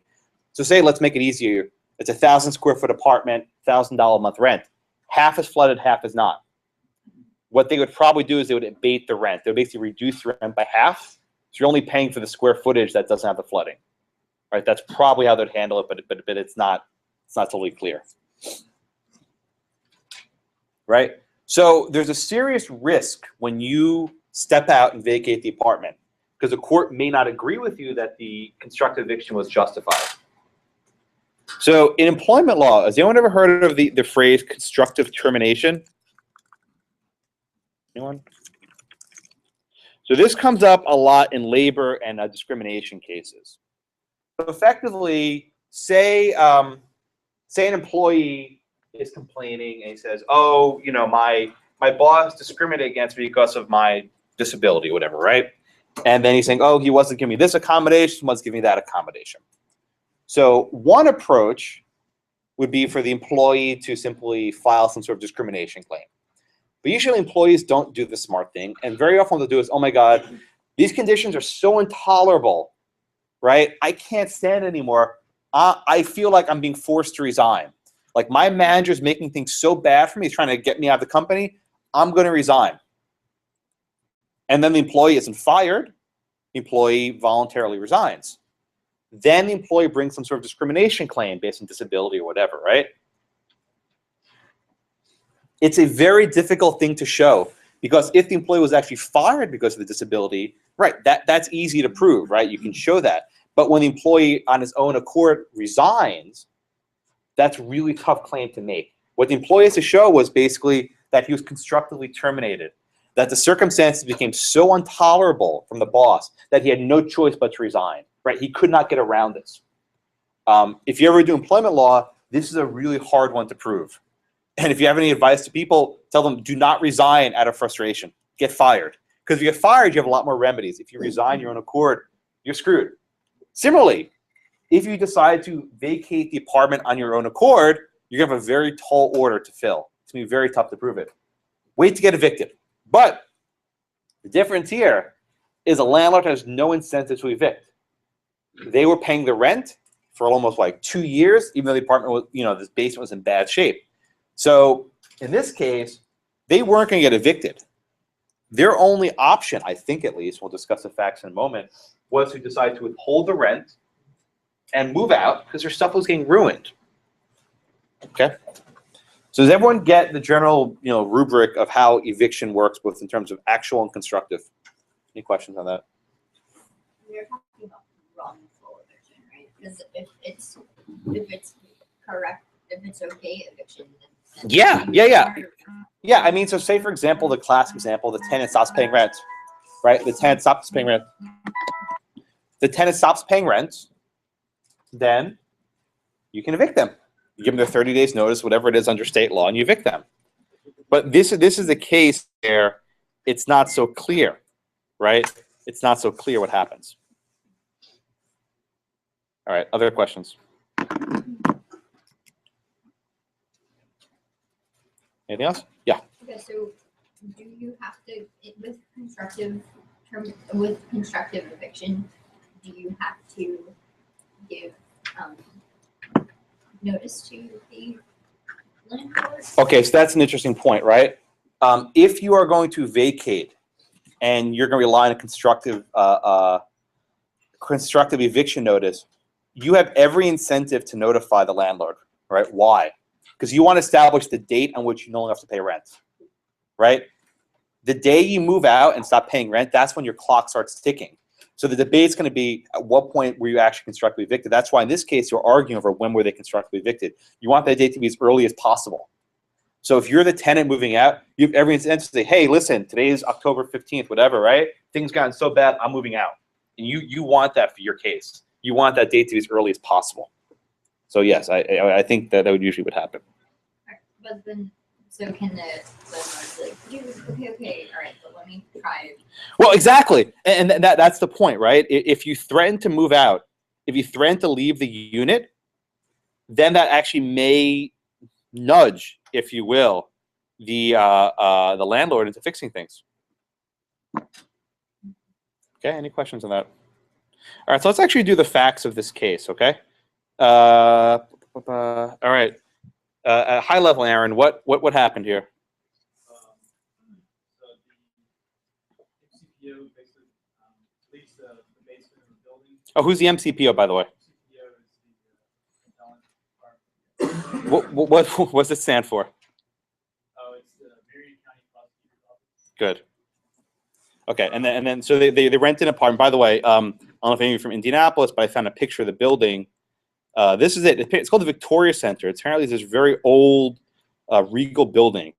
So say let's make it easier. It's a 1,000 square foot apartment, $1,000 a month rent. Half is flooded, half is not. What they would probably do is they would abate the rent. They would basically reduce the rent by half. So you're only paying for the square footage that doesn't have the flooding, right? That's probably how they'd handle it, but it's not totally clear, right? So there's a serious risk when you step out and vacate the apartment because the court may not agree with you that the constructive eviction was justified. So in employment law, has anyone ever heard of the phrase constructive termination? Anyone? So this comes up a lot in labor and discrimination cases. So effectively, say an employee is complaining and he says, "Oh, you know, my boss discriminated against me because of my disability, whatever," right? And then he's saying, "Oh, he wasn't giving me this accommodation, he wasn't giving me that accommodation." So one approach would be for the employee to simply file some sort of discrimination claim. But usually employees don't do the smart thing. And very often what they'll do is, "Oh my God, these conditions are so intolerable, right? I can't stand it anymore. I feel like I'm being forced to resign. Like my manager's making things so bad for me, he's trying to get me out of the company. I'm going to resign." And then the employee isn't fired. The employee voluntarily resigns. Then the employee brings some sort of discrimination claim based on disability or whatever, right? It's a very difficult thing to show because if the employee was actually fired because of the disability, right, that's easy to prove, right? You can show that. But when the employee on his own accord resigns, that's a really tough claim to make. What the employee has to show was basically that he was constructively terminated, that the circumstances became so intolerable from the boss that he had no choice but to resign, right? He could not get around this. If you ever do employment law, this is a really hard one to prove. And if you have any advice to people, tell them do not resign out of frustration. Get fired. Because if you get fired, you have a lot more remedies. If you resign your own accord, you're screwed. Similarly, if you decide to vacate the apartment on your own accord, you're going to have a very tall order to fill. It's going to be very tough to prove it. Wait to get evicted. But the difference here is a landlord has no incentive to evict. They were paying the rent for almost like 2 years, even though the apartment was, this basement was in bad shape. So in this case, they weren't going to get evicted. Their only option, I think at least, we'll discuss the facts in a moment, was to decide to withhold the rent and move out because their stuff was getting ruined. Okay? So does everyone get the general rubric of how eviction works, both in terms of actual and constructive? Any questions on that? We're talking about wrongful eviction, right? Because if it's correct, if it's okay eviction, then Yeah, I mean, so say, for example, the classic example, the tenant stops paying rent, right? The tenant stops paying rent. The tenant stops paying rent, then you can evict them. You give them their 30 days notice, whatever it is under state law, and you evict them. But this is the case where it's not so clear, right? It's not so clear what happens. All right, other questions? Anything else? Yeah. Okay, so do you have to, with constructive eviction, do you have to give notice to the landlord? Okay, so that's an interesting point, right? If you are going to vacate and you're going to rely on a constructive eviction notice, you have every incentive to notify the landlord, right? Why? Because you want to establish the date on which you no longer have to pay rent, right? The day you move out and stop paying rent, that's when your clock starts ticking. So the debate's going to be at what point were you actually constructively evicted? That's why in this case you're arguing over when were they constructively evicted. You want that date to be as early as possible. So if you're the tenant moving out, you have every incentive to say, "Hey, listen, today is October 15th, whatever, right? Things gotten so bad, I'm moving out." And you want that for your case. You want that date to be as early as possible. So yes, I think that would usually what happen. But then, so can the landlord be like, okay, all right, but let me try. Well, exactly, and that's the point, right? If you threaten to move out, if you threaten to leave the unit, then that actually may nudge, if you will, the landlord into fixing things. Okay, any questions on that? All right, so let's actually do the facts of this case, okay? All right. At high level, Aaron, what happened here? So the MCPO basically leased the basement of the building. Oh, who's the MCPO, by the way? MCPO is the What does it stand for? Oh, it's the Marion County Prosecutor's Office. Good. Okay, and then so they rent an apartment. By the way, I don't know if any of you are from Indianapolis, but I found a picture of the building. This is it. It's called the Victoria Center. It's apparently this very old, regal building,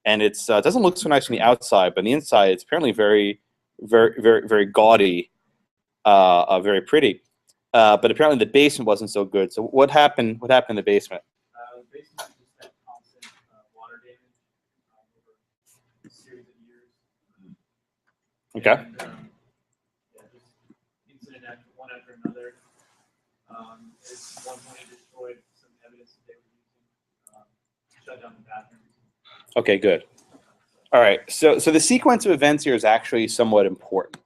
and it doesn't look so nice on the outside, but on the inside, it's apparently very, very, very, very gaudy, very pretty. But apparently the basement wasn't so good. So what happened? What happened in the basement? The basement just had constant water damage over a series of years. Okay. And, yeah, just incident one after another. At one point, it destroyed some evidence that they were using, shut down the bathroom. Okay, good. All right. So the sequence of events here is actually somewhat important.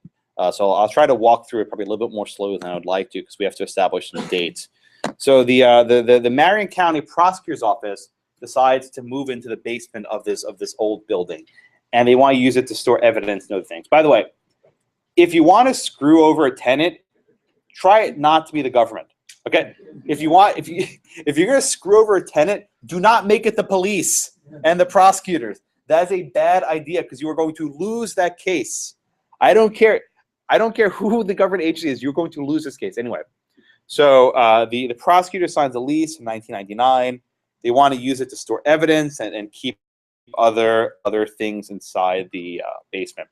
So I'll try to walk through it probably a little bit more slowly than I would like to because we have to establish some dates. So the Marion County Prosecutor's Office decides to move into the basement of this old building, and they want to use it to store evidence and other things. By the way, if you want to screw over a tenant, try it not to be the government. Okay, if you're gonna screw over a tenant, do not make it the police and the prosecutors. That's a bad idea because you are going to lose that case. I don't care who the government agency is. You're going to lose this case anyway. So the prosecutor signs a lease in 1999. They want to use it to store evidence and keep other things inside the basement.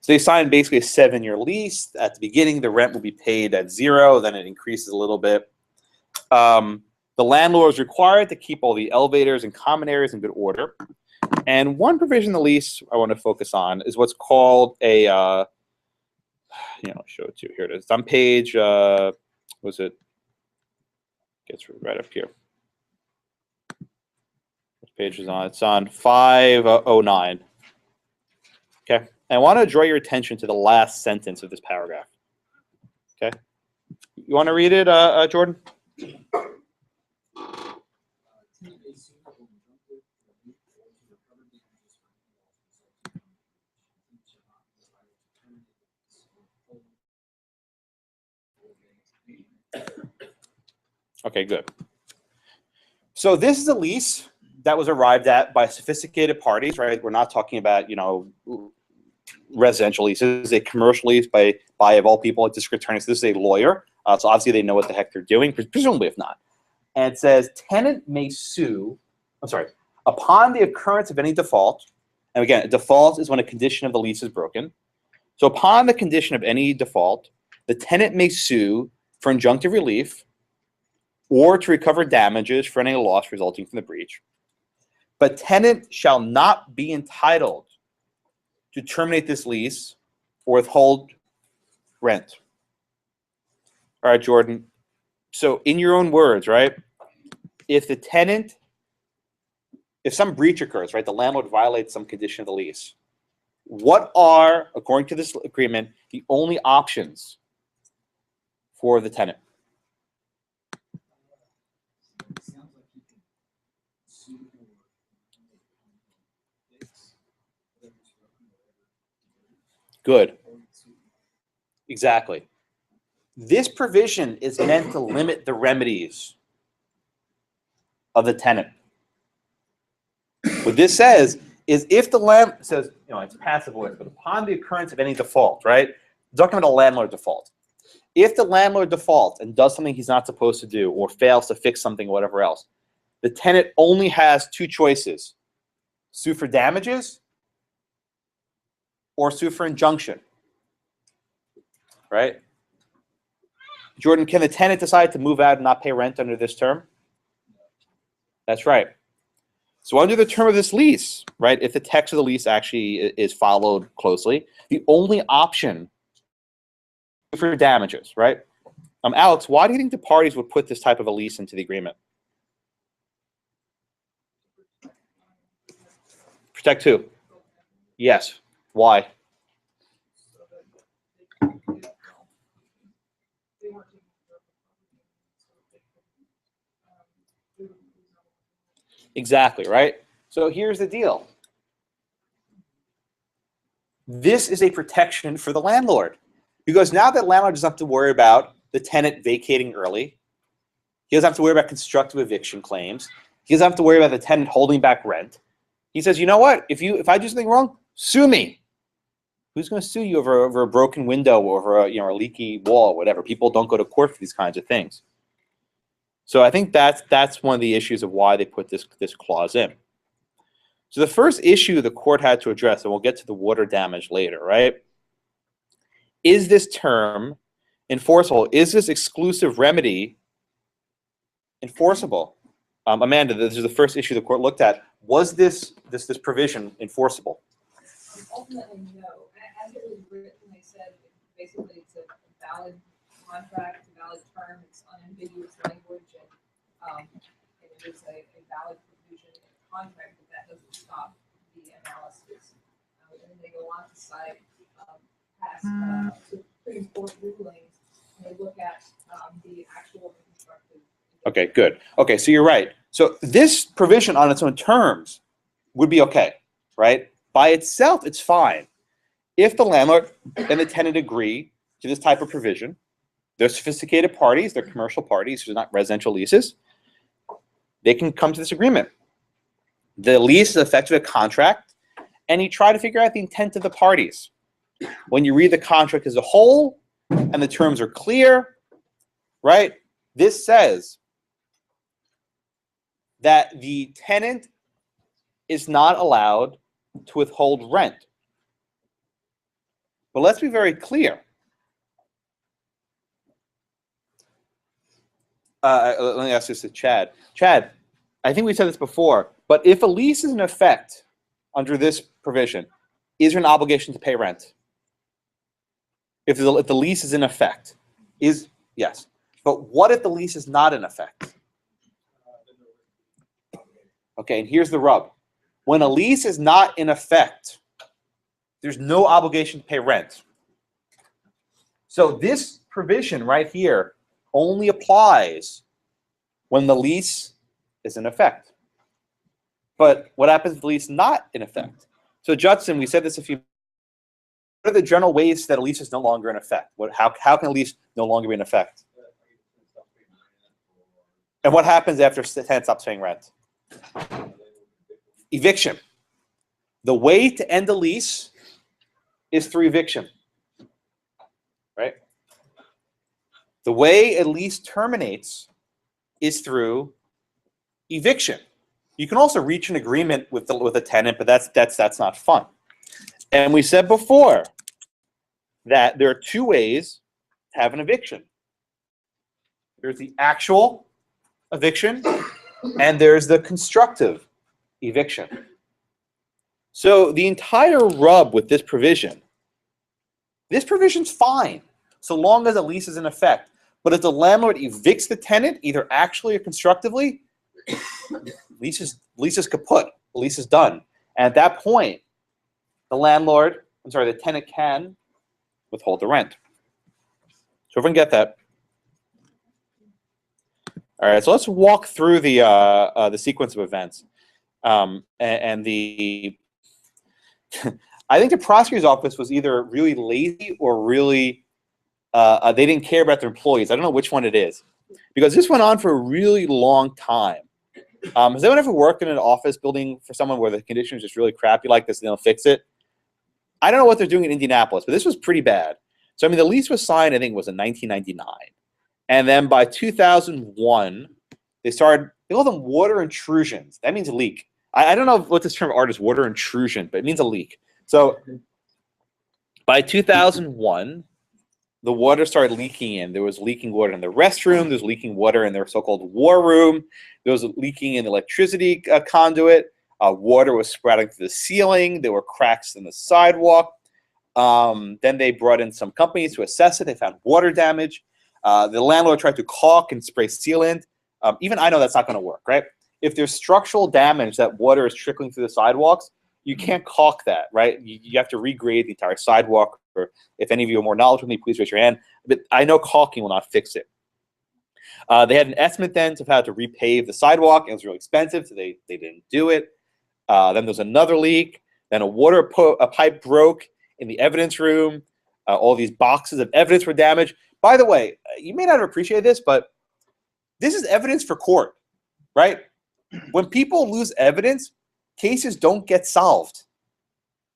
So they signed basically a 7-year lease. At the beginning, the rent will be paid at 0. Then it increases a little bit. The landlord is required to keep all the elevators and common areas in good order. And one provision in the lease I want to focus on is what's called a, I'll show it to you. Here it is. It's on page, was it? Gets right up here. What page is on? It's on 509. Okay. And I want to draw your attention to the last sentence of this paragraph. Okay. You want to read it, Jordan? Okay, good. So this is a lease that was arrived at by sophisticated parties, right? We're not talking about, residential leases. A commercial lease by of all people, a district attorney. So this is a lawyer. So obviously they know what the heck they're doing, presumably if not. And it says tenant may sue, upon the occurrence of any default. And again, a default is when a condition of the lease is broken. So upon the condition of any default, the tenant may sue for injunctive relief or to recover damages for any loss resulting from the breach. But tenant shall not be entitled to terminate this lease or withhold rent. All right, Jordan. So in your own words, right? If some breach occurs, right, the landlord violates some condition of the lease, what are, according to this agreement, the only options for the tenant? Good. Exactly. This provision is meant to limit the remedies of the tenant. What this says is if the landlord says, it's passive voice, but upon the occurrence of any default, right? We're talking about a landlord default. If the landlord defaults and does something he's not supposed to do or fails to fix something or whatever else, the tenant only has 2 choices: sue for damages or sue for injunction, right? Jordan, can the tenant decide to move out and not pay rent under this term? That's right. So under the term of this lease, right, if the text of the lease actually is followed closely, the only option for damages, right? Alex, why do you think the parties would put this type of a lease into the agreement? Protect who? Yes. Why? Exactly, right? So here's the deal. This is a protection for the landlord. Because now that landlord doesn't have to worry about the tenant vacating early, he doesn't have to worry about constructive eviction claims, he doesn't have to worry about the tenant holding back rent. He says, you know what? If I do something wrong, sue me. Who's going to sue you over a broken window, over a leaky wall, whatever? People don't go to court for these kinds of things. So I think that's one of the issues of why they put this clause in. So the first issue the court had to address, and we'll get to the water damage later, right? Is this term enforceable? Is this exclusive remedy enforceable? Amanda, this is the first issue the court looked at. Was this provision enforceable? Ultimately, no. As it was written, they said basically it's a valid contract, a valid term, it's unambiguous language, and it is a valid provision in the contract, but that doesn't stop the analysis. And then they go on to cite past Supreme Court rulings, and they look at the actual constructive. Okay, good. Okay, so you're right. So this provision on its own terms would be okay, right? By itself, it's fine. If the landlord and the tenant agree to this type of provision, they're sophisticated parties, they're commercial parties, they're not residential leases, they can come to this agreement. The lease is effectively a contract, and you try to figure out the intent of the parties. When you read the contract as a whole, and the terms are clear, right? This says that the tenant is not allowed to withhold rent. But let's be very clear. Let me ask this to Chad. Chad, I think we said this before, but if a lease is in effect under this provision, is there an obligation to pay rent? If the lease is in effect, yes. But what if the lease is not in effect? Okay, and here's the rub. When a lease is not in effect, there's no obligation to pay rent. So this provision right here only applies when the lease is in effect. But what happens if the lease is not in effect? So Judson, we said this a few. What are the general ways that a lease is no longer in effect? How can a lease no longer be in effect? And what happens after the tenant stops paying rent? Eviction. The way to end a lease is through eviction, right? The way a lease terminates is through eviction. You can also reach an agreement with the tenant, but that's not fun. And we said before that there are two ways to have an eviction. There's the actual eviction, and there's the constructive eviction. So the entire rub with this provision's fine, so long as a lease is in effect. But if the landlord evicts the tenant, either actually or constructively, lease is kaput. The lease is done. And at that point, the tenant can withhold the rent. So everyone get that? All right, so let's walk through the sequence of events. I think the prosecutor's office was either really lazy or really they didn't care about their employees. I don't know which one it is, because this went on for a really long time. Has anyone ever worked in an office building for someone where the conditions just really crappy like this and they'll fix it? I don't know what they're doing in Indianapolis, but this was pretty bad. So I mean, the lease was signed, I think it was in 1999, and then by 2001, they call them water intrusions. That means a leak. I don't know what this term art is, water intrusion, but it means a leak. So by 2001, the water started leaking in. There was leaking water in the restroom. There was leaking water in their so-called war room. There was leaking in the electricity conduit. Water was sprouting through the ceiling. There were cracks in the sidewalk. Then they brought in some companies to assess it. They found water damage. The landlord tried to caulk and spray sealant. Even I know that's not going to work, right? If there's structural damage that water is trickling through the sidewalks, You can't caulk that, right? You have to regrade the entire sidewalk. Or if any of you are more knowledgeable than me, please raise your hand. But I know caulking will not fix it. They had an estimate then of how to repave the sidewalk. It was really expensive, so they didn't do it. Then there was another leak. Then a pipe broke in the evidence room. All these boxes of evidence were damaged. By the way, you may not have appreciated this, but this is evidence for court, right? When people lose evidence, cases don't get solved.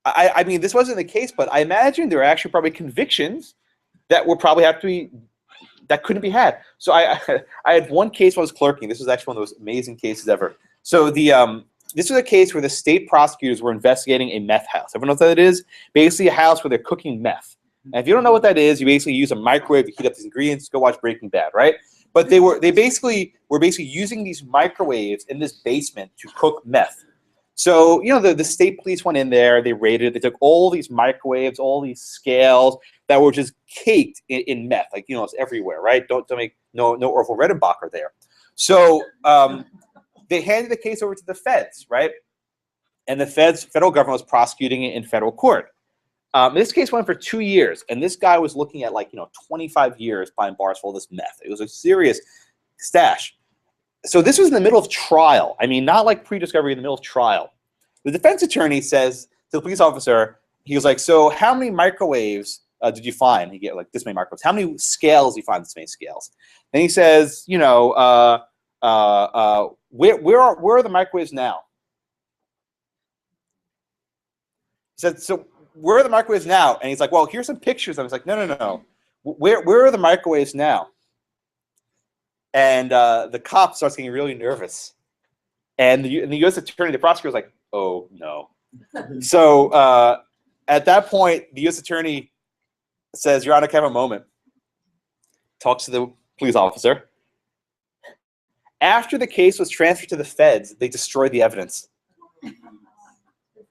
I mean, this wasn't the case, but I imagine there are actually probably convictions that would probably have to be, that couldn't be had. So I had one case when I was clerking. This was actually one of those amazing cases ever. So this was a case where the state prosecutors were investigating a meth house. Everyone knows what that is? Basically a house where they're cooking meth. And if you don't know what that is, you basically use a microwave to heat up these ingredients. Go watch Breaking Bad, right? But they basically were using these microwaves in this basement to cook meth. So, you know, the state police went in there, they raided it, they took all these microwaves, all these scales that were just caked in meth. Like, you know, it's everywhere, right? Don't make no Orville Redenbacher there. So they handed the case over to the feds, right? And the federal government was prosecuting it in federal court. This case went for 2 years, and this guy was looking at 25 years behind bars for all this meth. It was a serious stash. So this was in the middle of trial. I mean, not like pre-discovery, in the middle of trial. The defense attorney says to the police officer, he was like, so how many microwaves did you find? He get like this many microwaves. How many scales did you find? This many scales. Then he says, where are the microwaves now? He said, so where are the microwaves now? And he's like, well, here's some pictures. I was like, no. Where are the microwaves now? And the cop starts getting really nervous. And the U.S. attorney, the prosecutor, was like, oh, no. So at that point, the U.S. attorney says, Your Honor, can I have a moment? Talks to the police officer. After the case was transferred to the feds, they destroyed the evidence.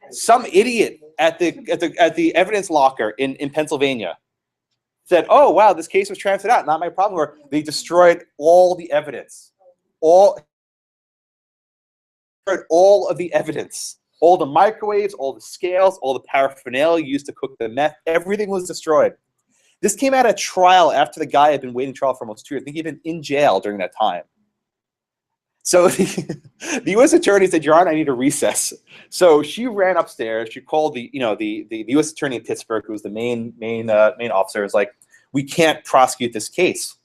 Some idiot at the evidence locker in Pennsylvania said, oh, wow, this case was transferred out. Not my problem. Or they destroyed all the evidence. All of the evidence. All the microwaves, all the scales, all the paraphernalia used to cook the meth. Everything was destroyed. This came out at trial after the guy had been waiting trial for almost 2 years. I think he'd been in jail during that time. So the U.S. attorney said, Your Honor, I need a recess. So she ran upstairs. She called the U.S. attorney in Pittsburgh, who was the main officer. Was like, we can't prosecute this case.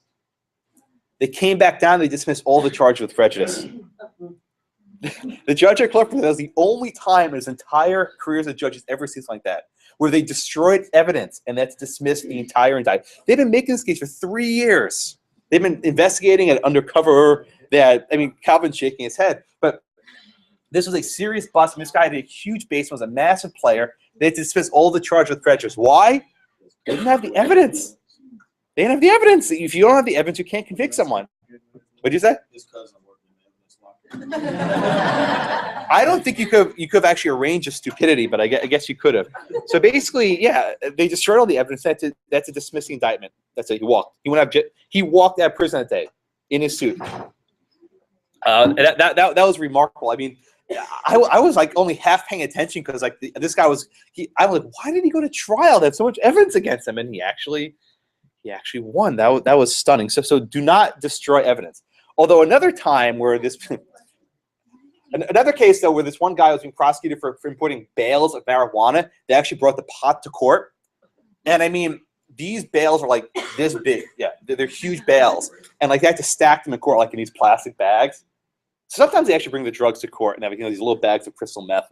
They came back down. They dismissed all the charges with prejudice. The judge at Clark, that was the only time in his entire career as a judge he's ever seen something like that, where they destroyed evidence and that's dismissed the entire indictment. They've been making this case for 3 years. They've been investigating it undercover. Calvin's shaking his head, but this was a serious bust. And this guy had a huge basement, was a massive player. They dismissed all the charges with prejudice. Why? They didn't have the evidence. They didn't have the evidence. If you don't have the evidence, you can't convict someone. What did you say? His cousin worked in the evidence locker. I don't think you could have actually arranged a stupidity, but I guess you could have. So basically, yeah, they destroyed all the evidence. That's a dismissing indictment. That's it. He walked. He walked out of prison that day in his suit. And that was remarkable. I mean, I was like only half paying attention because like this guy was. I was like, why did he go to trial? They have so much evidence against him, and he actually won. That was stunning. So do not destroy evidence. Although another time where another case though where this one guy was being prosecuted for importing bales of marijuana, they actually brought the pot to court, and I mean these bales are like this big. Yeah, they're huge bales, and like they have to stack them in court like in these plastic bags. Sometimes they actually bring the drugs to court and have these little bags of crystal meth.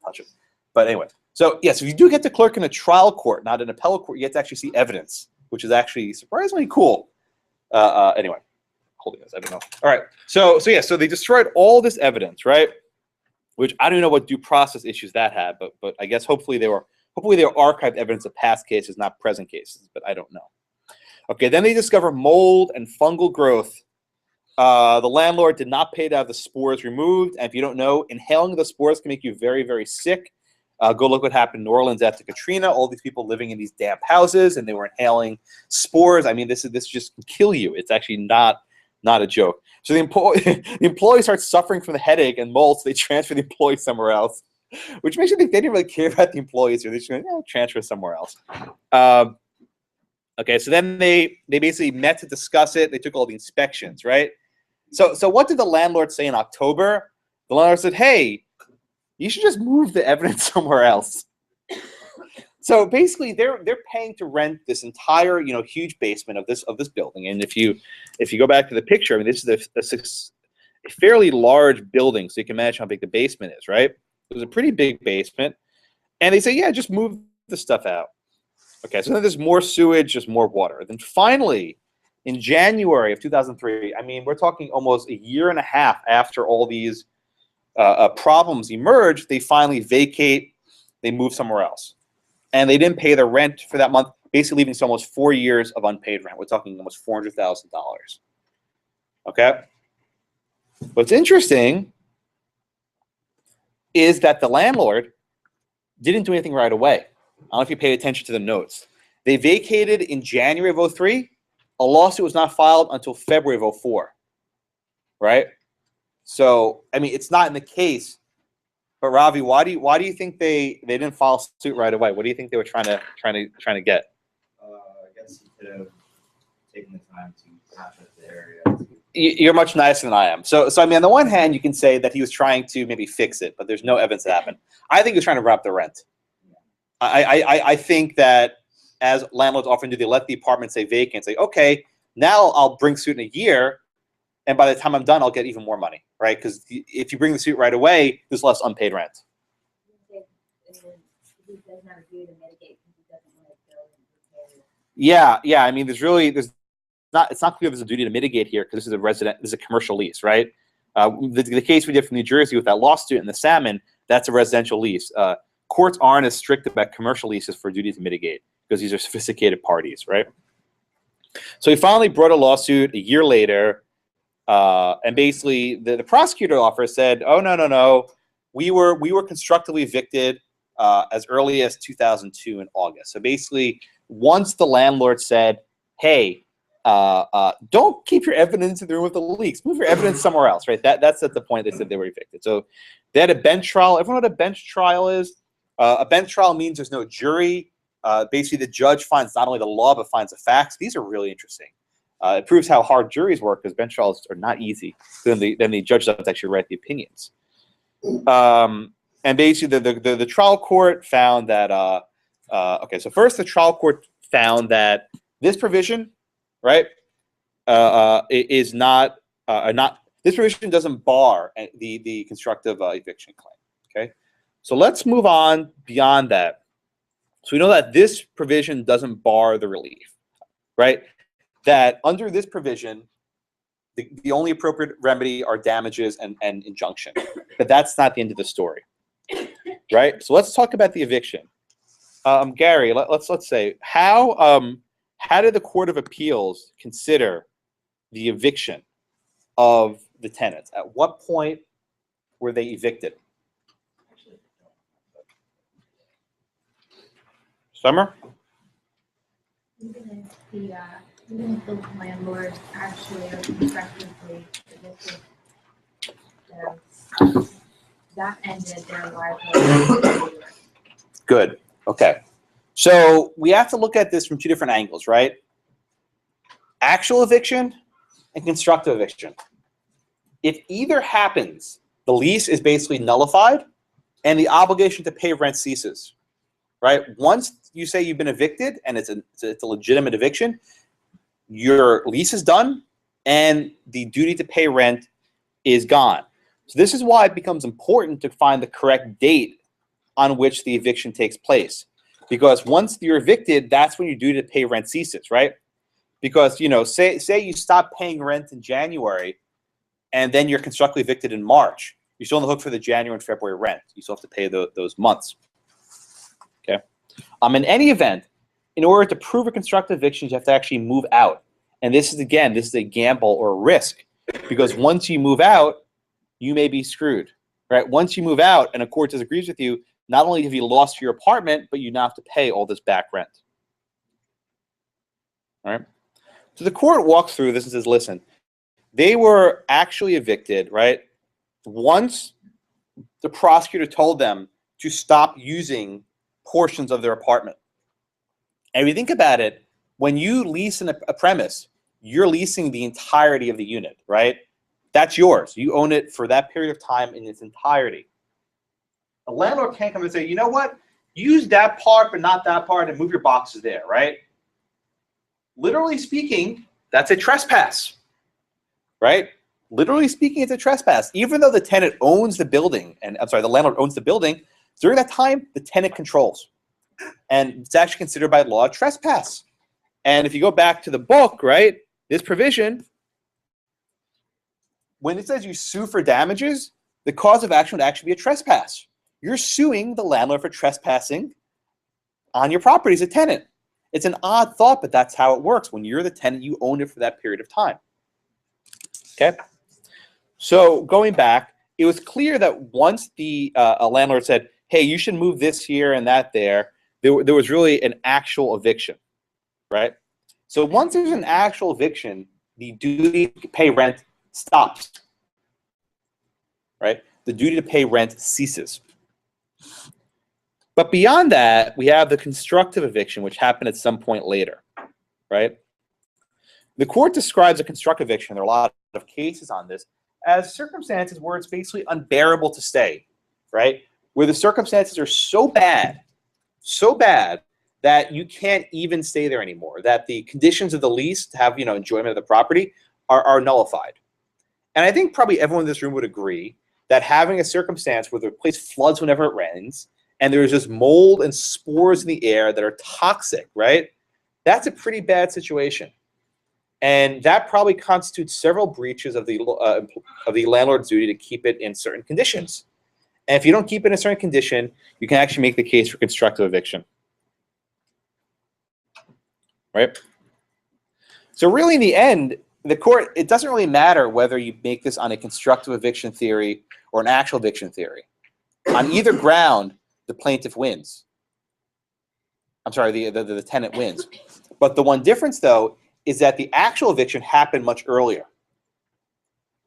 Touch it. But anyway, so yes, if you do get to clerk in a trial court, not an appellate court, you get to actually see evidence, which is actually surprisingly cool. Anyway, holding this, I don't know. All right, so they destroyed all this evidence, right? Which I don't even know what due process issues that had, but I guess hopefully they archived evidence of past cases, not present cases, but I don't know. Okay, then they discover mold and fungal growth. The landlord did not pay to have the spores removed. And if you don't know, inhaling the spores can make you very, very sick. Go look what happened in New Orleans after Katrina. All these people living in these damp houses, and they were inhaling spores. I mean, this just can kill you. It's actually not a joke. So the employee starts suffering from the headache and mold, so they transfer the employee somewhere else. which makes you think they didn't really care about the employees, or they just going, transfer somewhere else. Okay, so then they basically met to discuss it. They took all the inspections, right? So what did the landlord say in October? The landlord said, "Hey, you should just move the evidence somewhere else." So basically, they're paying to rent this entire huge basement of this building. And if you go back to the picture, I mean, this is a fairly large building, so you can imagine how big the basement is, right? It was a pretty big basement, and they say, "Yeah, just move the stuff out." Okay, so then there's more sewage, just more water. Then finally, in January of 2003, I mean, we're talking almost a year and a half after all these problems emerged, they finally vacate, they move somewhere else. And they didn't pay the rent for that month, basically leaving us almost 4 years of unpaid rent. We're talking almost $400,000. Okay? What's interesting is that the landlord didn't do anything right away. I don't know if you paid attention to the notes. They vacated in January of 2003. A lawsuit was not filed until February of 2004, right? So, I mean, it's not in the case. But Ravi, why do you think they didn't file suit right away? What do you think they were trying to get? I guess he could have taken the time to patch up the area. You're much nicer than I am. So I mean, on the one hand, you can say that he was trying to maybe fix it, but there's no evidence that happened. I think he was trying to wrap the rent. I think that as landlords often do, they let the apartment say vacant, say, okay, now I'll bring suit in a year, and by the time I'm done, I'll get even more money, right? Because if you bring the suit right away, there's less unpaid rent. Yeah. I mean, it's not clear there's a duty to mitigate here because this is a commercial lease, right? The case we did from New Jersey with that lawsuit and the salmon, that's a residential lease. Courts aren't as strict about commercial leases for duty to mitigate because these are sophisticated parties, right? So he finally brought a lawsuit a year later, and basically the prosecutor office said, "Oh no, we were constructively evicted as early as 2002 in August." So basically, once the landlord said, "Hey, don't keep your evidence in the room with the leaks. Move your evidence somewhere else," right? That's at the point they said they were evicted. So they had a bench trial. Everyone know what a bench trial is? A bench trial means there's no jury. Basically, the judge finds not only the law, but finds the facts. These are really interesting. It proves how hard juries work because bench trials are not easy. Then the judge doesn't actually write the opinions. And basically, the trial court found that, okay, so first the trial court found that this provision, right, is not, this provision doesn't bar the constructive eviction claim, okay? So let's move on beyond that. So we know that this provision doesn't bar the relief, right? That under this provision, the only appropriate remedy are damages and injunction. But that's not the end of the story, right? So let's talk about the eviction. Gary, let's say, how did the Court of Appeals consider the eviction of the tenants? At what point were they evicted? Summer? Even if the landlord actually or constructively evicted them, that ended their liability. Good. Okay. So we have to look at this from two different angles, right? Actual eviction and constructive eviction. If either happens, the lease is basically nullified and the obligation to pay rent ceases, right? Once you say you've been evicted and it's a legitimate eviction, your lease is done and the duty to pay rent is gone. So this is why it becomes important to find the correct date on which the eviction takes place. Because once you're evicted, that's when your duty to pay rent ceases, right? Because, you know, say you stop paying rent in January and then you're constructively evicted in March. You're still on the hook for the January and February rent. You still have to pay those months. Okay. In any event, in order to prove a constructive eviction, you have to actually move out. And this is a gamble or a risk. Because once you move out, you may be screwed, right? Once you move out and a court disagrees with you, not only have you lost your apartment, but you now have to pay all this back rent. All right? So the court walks through this and says, listen, they were actually evicted, right? Once the prosecutor told them to stop using portions of their apartment. And if you think about it, when you lease a premise, you're leasing the entirety of the unit, right? That's yours. You own it for that period of time in its entirety. A landlord can't come and say, you know what? Use that part, but not that part, and move your boxes there, right? Literally speaking, that's a trespass, right? Literally speaking, it's a trespass. Even though the tenant owns the building, and I'm sorry, the landlord owns the building, during that time, the tenant controls. And it's actually considered by law a trespass. And if you go back to the book, right, this provision, when it says you sue for damages, the cause of action would actually be a trespass. You're suing the landlord for trespassing on your property as a tenant. It's an odd thought, but that's how it works. When you're the tenant, you own it for that period of time. Okay? So going back, it was clear that once the a landlord said, hey, you should move this here and that there was really an actual eviction, right? So once there's an actual eviction, the duty to pay rent stops, right? The duty to pay rent ceases. But beyond that, we have the constructive eviction, which happened at some point later, right? The court describes a constructive eviction, there are a lot of cases on this, as circumstances where it's basically unbearable to stay, right? Where the circumstances are so bad that you can't even stay there anymore, that the conditions of the lease to have, enjoyment of the property are nullified. And I think probably everyone in this room would agree that having a circumstance where the place floods whenever it rains, and there's just mold and spores in the air that are toxic, right? That's a pretty bad situation. And that probably constitutes several breaches of the landlord's duty to keep it in certain conditions. And if you don't keep it in a certain condition, you can actually make the case for constructive eviction. Right? So really, in the end, the court, it doesn't really matter whether you make this on a constructive eviction theory or an actual eviction theory. On either ground, the plaintiff wins. I'm sorry, the tenant wins. But the one difference, though, is that the actual eviction happened much earlier,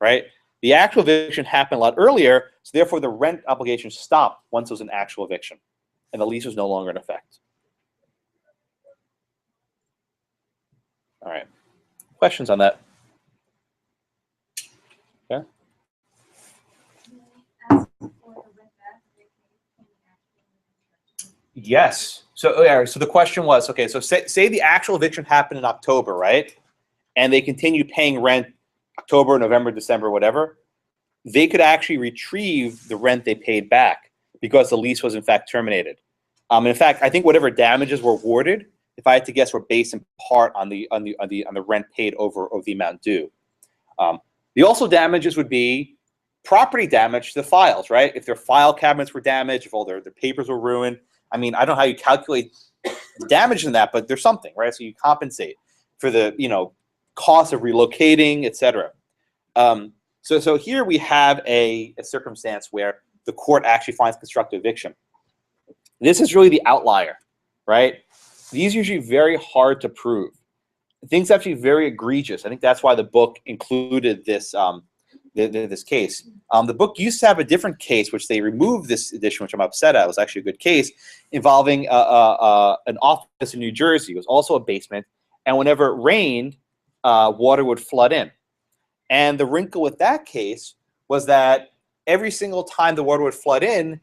right? The actual eviction happened a lot earlier, so therefore the rent obligation stopped once it was an actual eviction, and the lease was no longer in effect. All right. Questions on that? Okay. Yes. So the question was, okay, so say the actual eviction happened in October, right? And they continue paying rent October, November, December, whatever. They could actually retrieve the rent they paid back because the lease was in fact terminated. In fact, I think whatever damages were awarded, if I had to guess, were based in part on the rent paid over the amount due. The also damages would be property damage to the files, right? If their file cabinets were damaged, if all their papers were ruined. I mean, I don't know how you calculate the damage in that, but there's something, right? So you compensate for the, cost of relocating, et cetera. So here we have a circumstance where the court actually finds constructive eviction. This is really the outlier, right? These are usually very hard to prove. Things actually very egregious. I think that's why the book included this this case. The book used to have a different case, which they removed this edition, which I'm upset at. It was actually a good case, involving an office in New Jersey. It was also a basement, and whenever it rained, water would flood in. And the wrinkle with that case was that every single time the water would flood in,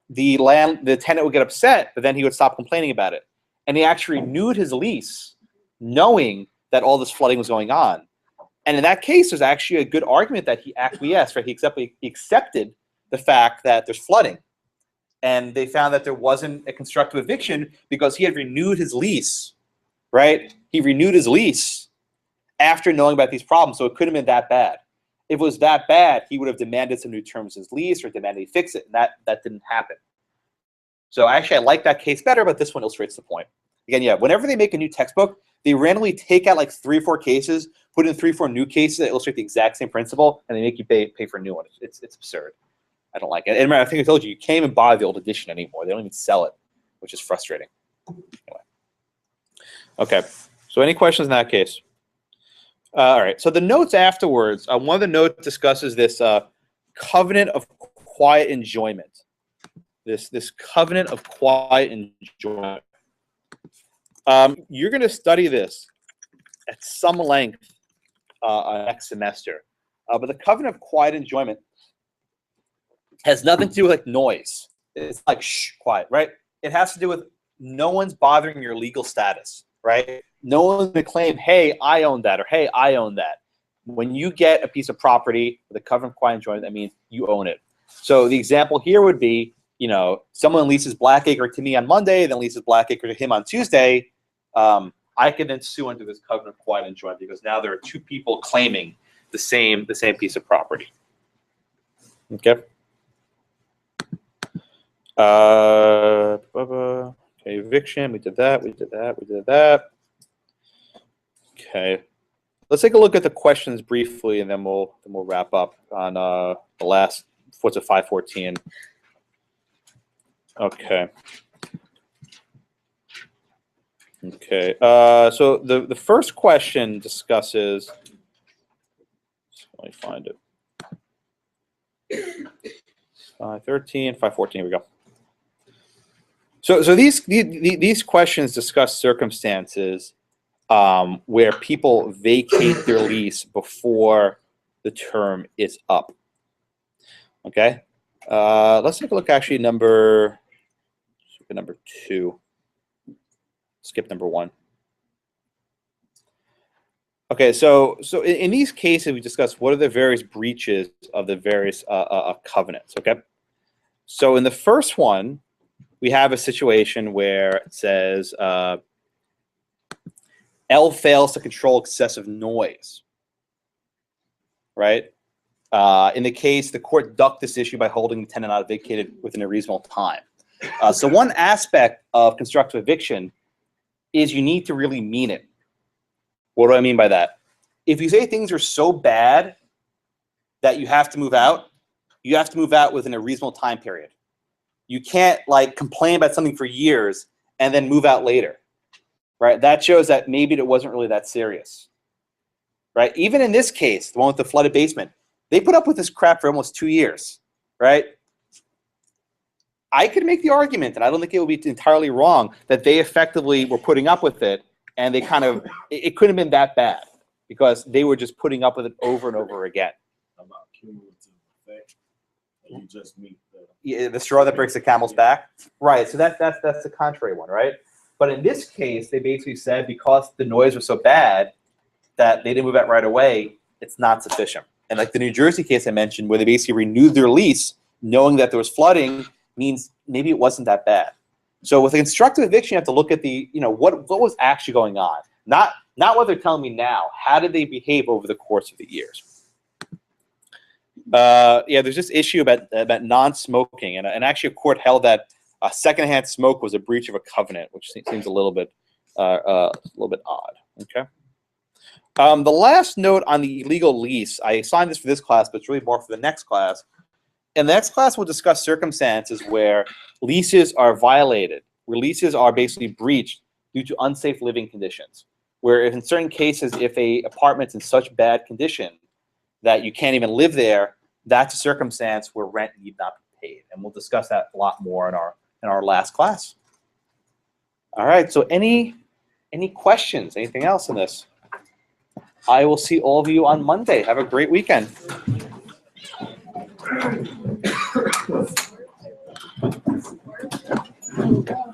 the tenant would get upset, but then he would stop complaining about it. And he actually renewed his lease, knowing that all this flooding was going on. And in that case, there's actually a good argument that he acquiesced, right? He accepted the fact that there's flooding. And they found that there wasn't a constructive eviction because he had renewed his lease, right? He renewed his lease after knowing about these problems, so it couldn't have been that bad. If it was that bad, he would have demanded some new terms of his lease or demanded he fix it, and that didn't happen. So actually, I like that case better, but this one illustrates the point. Again, yeah, whenever they make a new textbook, they randomly take out like 3 or 4 cases, put in 3 or 4 new cases that illustrate the exact same principle, and they make you pay for a new one. It's absurd. I don't like it. And I think I told you, you can't even buy the old edition anymore. They don't even sell it, which is frustrating. Anyway. Okay, so any questions in that case? All right, so the notes afterwards, one of the notes discusses this covenant of quiet enjoyment. this covenant of quiet enjoyment. You're going to study this at some length next semester. But the covenant of quiet enjoyment has nothing to do with like noise. It's like shh, quiet, right? It has to do with no one's bothering your legal status, right? No one's going to claim, hey, I own that, or hey, I own that. When you get a piece of property with a covenant of quiet enjoyment, that means you own it. So the example here would be, you know, someone leases Blackacre to me on Monday, then leases Blackacre to him on Tuesday. I can then sue under this covenant of quiet enjoyment because now there are two people claiming the same piece of property. Okay. Okay, eviction. We did that. We did that. We did that. Okay. Let's take a look at the questions briefly, and then we'll wrap up on the last. What's it? 514. Okay. Okay. So the first question discusses. Let me find it. 513, 514. Here we go. So these questions discuss circumstances where people vacate their lease before the term is up. Okay. Let's take a look. Actually, number 2. Skip number 1. Okay, so in these cases, we discussed what are the various breaches of the various covenants. Okay, so in the first one, we have a situation where it says L fails to control excessive noise. Right. In the case, the court ducked this issue by holding the tenant out vacated within a reasonable time. So one aspect of constructive eviction is you need to really mean it. What do I mean by that? If you say things are so bad that you have to move out within a reasonable time period. You can't like complain about something for years and then move out later, right? That shows that maybe it wasn't really that serious, right? Even in this case, the one with the flooded basement, they put up with this crap for almost 2 years, right? I could make the argument, and I don't think it would be entirely wrong, that they effectively were putting up with it, and they kind of, it couldn't have been that bad because they were just putting up with it over and over again. About cumulative effect, you just meet The straw that breaks the camel's back, right? So that's the contrary one, right? But in this case, they basically said because the noise was so bad that they didn't move out right away, it's not sufficient. And like the New Jersey case I mentioned, where they basically renewed their lease, knowing that there was flooding, means maybe it wasn't that bad. So with a constructive eviction, you have to look at the, what was actually going on, not what they're telling me now. How did they behave over the course of the years? There's this issue about non-smoking, and actually a court held that secondhand smoke was a breach of a covenant, which seems a little bit odd. Okay. The last note on the illegal lease, I assigned this for this class, but it's really more for the next class. In the next class, we'll discuss circumstances where leases are violated, where leases are basically breached due to unsafe living conditions, where if in certain cases, if a apartment's in such bad condition that you can't even live there, that's a circumstance where rent need not be paid. And we'll discuss that a lot more in our last class. All right, so any questions, anything else in this? I will see all of you on Monday. Have a great weekend. Thank you.